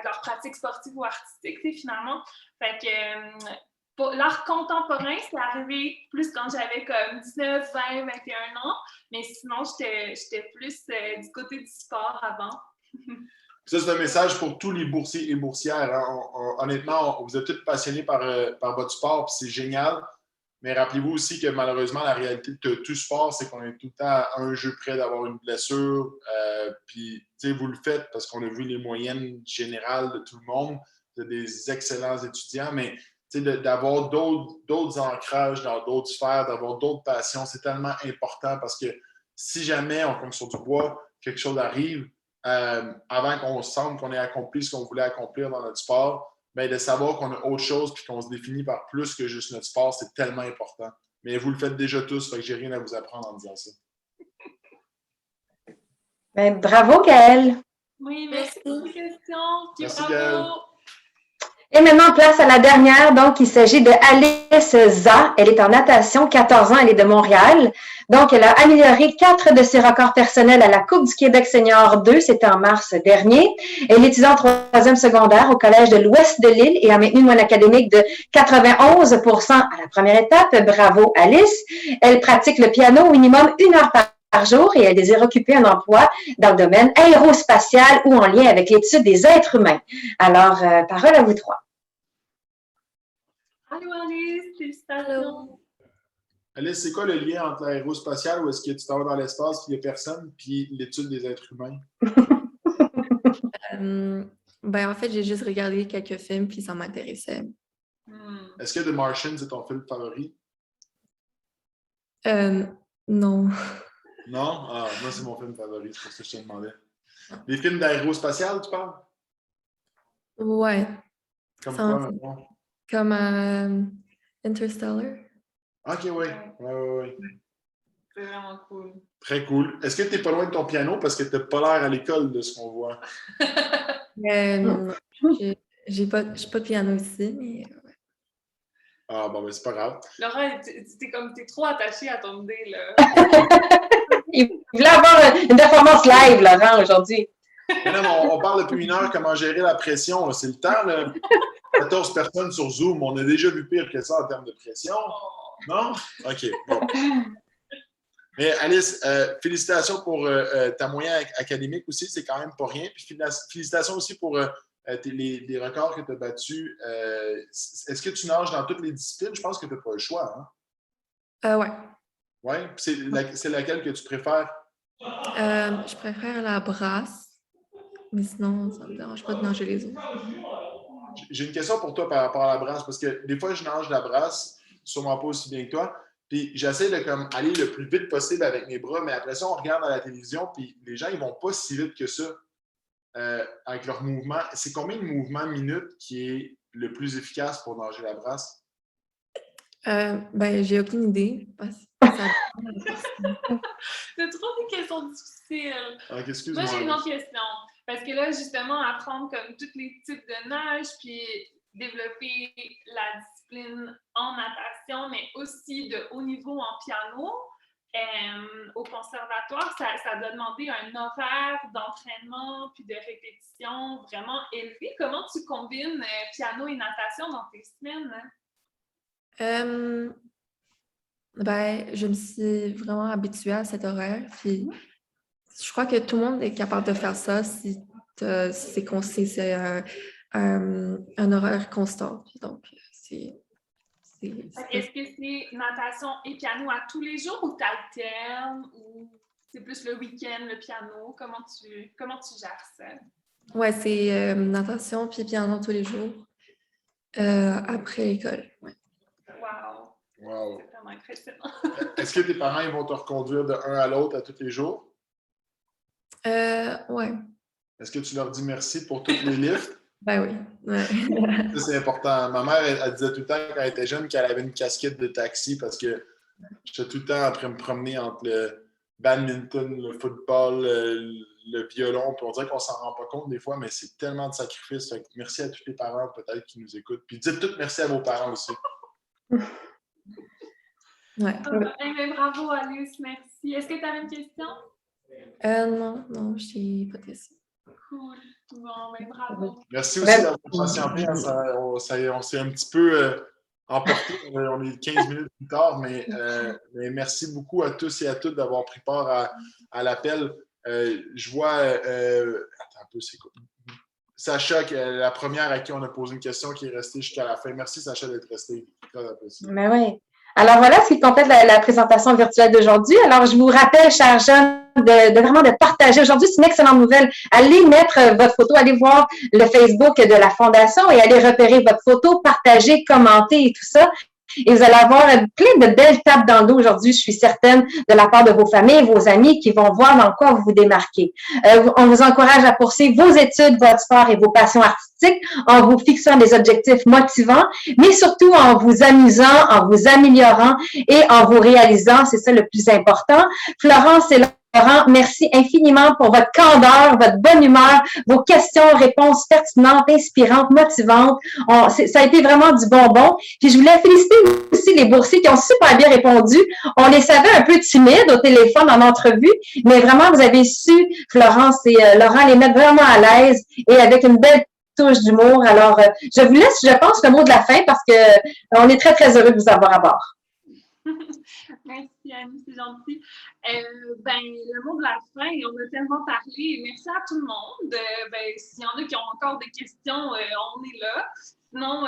leur pratique sportive ou artistique, tu sais, finalement. Fait que l'art contemporain, c'est arrivé plus quand j'avais comme 19, 20, 21 ans, mais sinon, j'étais plus du côté du sport avant. Ça, c'est un message pour tous les boursiers et boursières. Hein. Honnêtement, vous êtes tous passionnés par votre sport, puis c'est génial. Mais rappelez-vous aussi que malheureusement, la réalité de tout sport, c'est qu'on est tout le temps à un jeu près d'avoir une blessure. Puis, tu sais, vous le faites parce qu'on a vu les moyennes générales de tout le monde. Vous êtes des excellents étudiants, mais d'avoir d'autres ancrages dans d'autres sphères, d'avoir d'autres passions, c'est tellement important parce que si jamais on tombe sur du bois, quelque chose arrive, avant qu'on sente qu'on ait accompli ce qu'on voulait accomplir dans notre sport, bien, de savoir qu'on a autre chose et qu'on se définit par plus que juste notre sport, c'est tellement important. Mais vous le faites déjà tous, fait que j'ai rien à vous apprendre en disant ça. Ben, bravo, Gaëlle. Oui, merci pour les questions. Puis merci, bravo. Gaëlle. Et maintenant, place à la dernière. Donc, il s'agit de Alice Za. Elle est en natation, 14 ans, elle est de Montréal. Donc, elle a amélioré 4 de ses records personnels à la Coupe du Québec Senior 2. C'était en mars dernier. Elle étudie en 3e secondaire au Collège de l'Ouest de l'île et a maintenu une moyenne académique de 91% à la première étape. Bravo, Alice. Elle pratique le piano au minimum 1 heure par jour et elle désire occuper un emploi dans le domaine aérospatial ou en lien avec l'étude des êtres humains. Alors, parole à vous trois. Allô Alice, félicitations. Alice, c'est quoi le lien entre l'aérospatial où est-ce que tu t'en vas dans l'espace puis il n'y a personne puis l'étude des êtres humains? En fait, j'ai juste regardé quelques films puis ça m'intéressait. Est-ce que The Martian, c'est ton film favori? Non. Non? Ah, moi, c'est mon film favori, c'est pour ça que je te demandais. Les films d'aérospatial, tu parles? Ouais. Comme quoi, maintenant? Comme Interstellar. Ok, oui. Ouais. C'est vraiment cool. Très cool. Est-ce que tu n'es pas loin de ton piano parce que tu n'as pas l'air à l'école de ce qu'on voit? Non. J'ai pas de piano ici, mais... Ah, bon, mais c'est pas grave. Laura, t'es trop attachée à ton idée, là. Il voulait avoir une performance live, Laurent, aujourd'hui. Non, on parle depuis 1 heure comment gérer la pression. Là. C'est le temps, là. 14 personnes sur Zoom. On a déjà vu pire que ça en termes de pression. Non? OK. Bon. Mais Alice, félicitations pour ta moyenne académique aussi. C'est quand même pas rien. Puis félicitations aussi pour les records que tu as battus. Est-ce que tu nages dans toutes les disciplines? Je pense que tu n'as pas le choix. Hein? Ouais. Oui? C'est laquelle que tu préfères? Je préfère la brasse, mais sinon, ça ne me dérange pas de nager les autres. J'ai une question pour toi par rapport à la brasse, parce que des fois, je nage la brasse, sûrement pas aussi bien que toi, puis j'essaie de comme, aller le plus vite possible avec mes bras, mais après ça, on regarde à la télévision, puis les gens, ils vont pas si vite que ça avec leurs mouvements. C'est combien de mouvements minutes qui est le plus efficace pour nager la brasse? J'ai aucune idée. C'est trop des questions difficiles. Okay, excuse-moi. Moi, j'ai une autre question. Parce que là, justement, apprendre comme tous les types de nage, puis développer la discipline en natation, mais aussi de haut niveau en piano, au conservatoire, ça doit demander un horaire d'entraînement puis de répétition vraiment élevé. Comment tu combines piano et natation dans tes semaines? Je me suis vraiment habituée à cet horaire. Puis je crois que tout le monde est capable de faire ça si c'est un horaire constant. Puis donc, Est-ce que c'est natation et piano à tous les jours ou t'alternes ou c'est plus le week-end, le piano? Comment tu gères ça? Ouais, c'est natation puis piano tous les jours après l'école. Ouais. Wow! Wow. C'est vraiment impressionnant. Est-ce que tes parents ils vont te reconduire de un à l'autre à tous les jours? Ouais. Est-ce que tu leur dis merci pour tous les lifts? Ben oui. Ouais. Ça, c'est important. Ma mère, elle disait tout le temps quand elle était jeune qu'elle avait une casquette de taxi parce que j'étais tout le temps après me promener entre le badminton, le football, le violon. Puis on dirait qu'on s'en rend pas compte des fois, mais c'est tellement de sacrifices. Fait que merci à tous les parents peut-être qui nous écoutent. Puis dites toutes merci à vos parents aussi. Ouais. Bravo, Alice. Merci. Est-ce que tu avais une question? Non, je n'ai pas de question. Cool. Bon, bravo. Merci aussi d'avoir patienté. On s'est un petit peu emporté. On est 15 minutes plus tard, mais merci beaucoup à tous et à toutes d'avoir pris part à l'appel. Je vois... attends un peu, c'est quoi? Sacha, la première à qui on a posé une question qui est restée jusqu'à la fin. Merci, Sacha, d'être restée. Très apprécié. Mais oui. Alors voilà ce qui complète la présentation virtuelle d'aujourd'hui. Alors, je vous rappelle, chers jeunes, de vraiment de partager. Aujourd'hui, c'est une excellente nouvelle. Allez mettre votre photo, allez voir le Facebook de la Fondation et allez repérer votre photo, partager, commenter et tout ça. Et vous allez avoir plein de belles tapes dans le dos aujourd'hui, je suis certaine, de la part de vos familles, vos amis qui vont voir dans quoi vous vous démarquez. On vous encourage à poursuivre vos études, votre sport et vos passions artistiques en vous fixant des objectifs motivants, mais surtout en vous amusant, en vous améliorant et en vous réalisant. C'est ça le plus important. Florence et Laurent, merci infiniment pour votre candeur, votre bonne humeur, vos questions, réponses pertinentes, inspirantes, motivantes. Ça a été vraiment du bonbon. Puis je voulais féliciter aussi les boursiers qui ont super bien répondu. On les savait un peu timides au téléphone en entrevue, mais vraiment, vous avez su, Florence et Laurent, les mettre vraiment à l'aise et avec une belle touche d'humour. Alors, je vous laisse, je pense, le mot de la fin parce que on est très, très heureux de vous avoir à bord. Merci, Annie, c'est gentil. Le mot de la fin, on a tellement parlé. Merci à tout le monde. S'il y en a qui ont encore des questions, on est là. Sinon,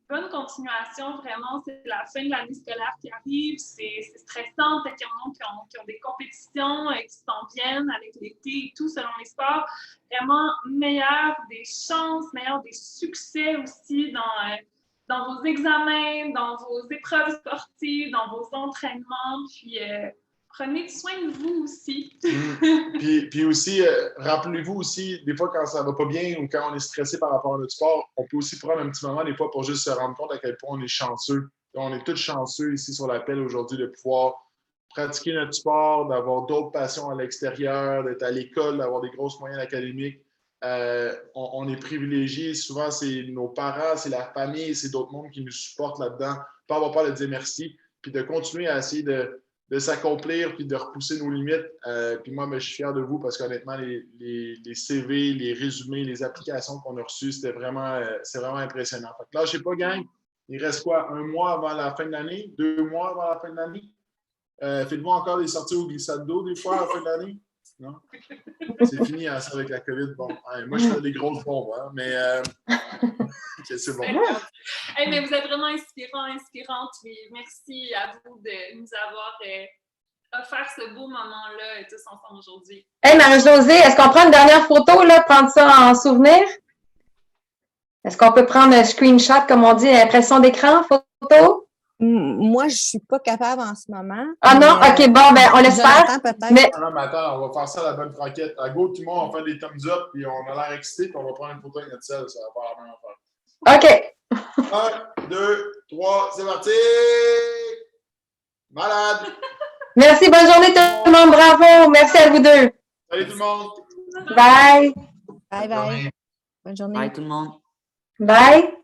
bonne continuation. Vraiment, c'est la fin de l'année scolaire qui arrive. C'est stressant. Peut-être qu'il y en a qui ont des compétitions qui s'en viennent avec l'été et tout, selon les sports. Vraiment, meilleur des chances, meilleur des succès aussi dans vos examens, dans vos épreuves sportives, dans vos entraînements, puis prenez soin de vous aussi. Puis aussi, rappelez-vous aussi, des fois quand ça va pas bien ou quand on est stressé par rapport à notre sport, on peut aussi prendre un petit moment des fois pour juste se rendre compte à quel point on est chanceux. On est tous chanceux ici sur l'appel aujourd'hui de pouvoir pratiquer notre sport, d'avoir d'autres passions à l'extérieur, d'être à l'école, d'avoir des grosses moyennes académiques. On est privilégiés. Souvent, c'est nos parents, c'est la famille, c'est d'autres mondes qui nous supportent là-dedans. Pas avoir peur de dire merci, puis de continuer à essayer de s'accomplir, puis de repousser nos limites. Puis moi, je suis fier de vous parce qu'honnêtement, les CV, les résumés, les applications qu'on a reçues, c'est vraiment impressionnant. Fait que là, je sais pas, gang, il reste quoi? 1 mois avant la fin de l'année? 2 mois avant la fin de l'année? Faites-vous encore des sorties au glissade d'eau des fois à la fin de l'année? Non? C'est fini hein, ça avec la COVID. Bon, moi, je fais des grosses bombes, hein, mais okay, c'est bon. Mais vous êtes vraiment inspirantes. Puis merci à vous de nous avoir offert ce beau moment-là tous ensemble aujourd'hui. Hey, Marie-Josée, est-ce qu'on prend une dernière photo, là, prendre ça en souvenir? Est-ce qu'on peut prendre un screenshot, comme on dit, impression d'écran, photo? Moi, je ne suis pas capable en ce moment. Ah non? OK, bon, on l'espère. Mais... Non, mais attends, on va faire ça à la bonne franquette. À go, tout le monde, on fait des thumbs up, puis on a l'air excité, puis on va prendre une photo avec notre selle. Ça va faire la même affaire. OK. 1, 2, 3, c'est parti! Malade! Merci, bonne journée tout le monde, bravo! Merci à vous deux. Salut tout le monde! Bye! Bye, bye. Bonne journée. Bye tout le monde. Bye!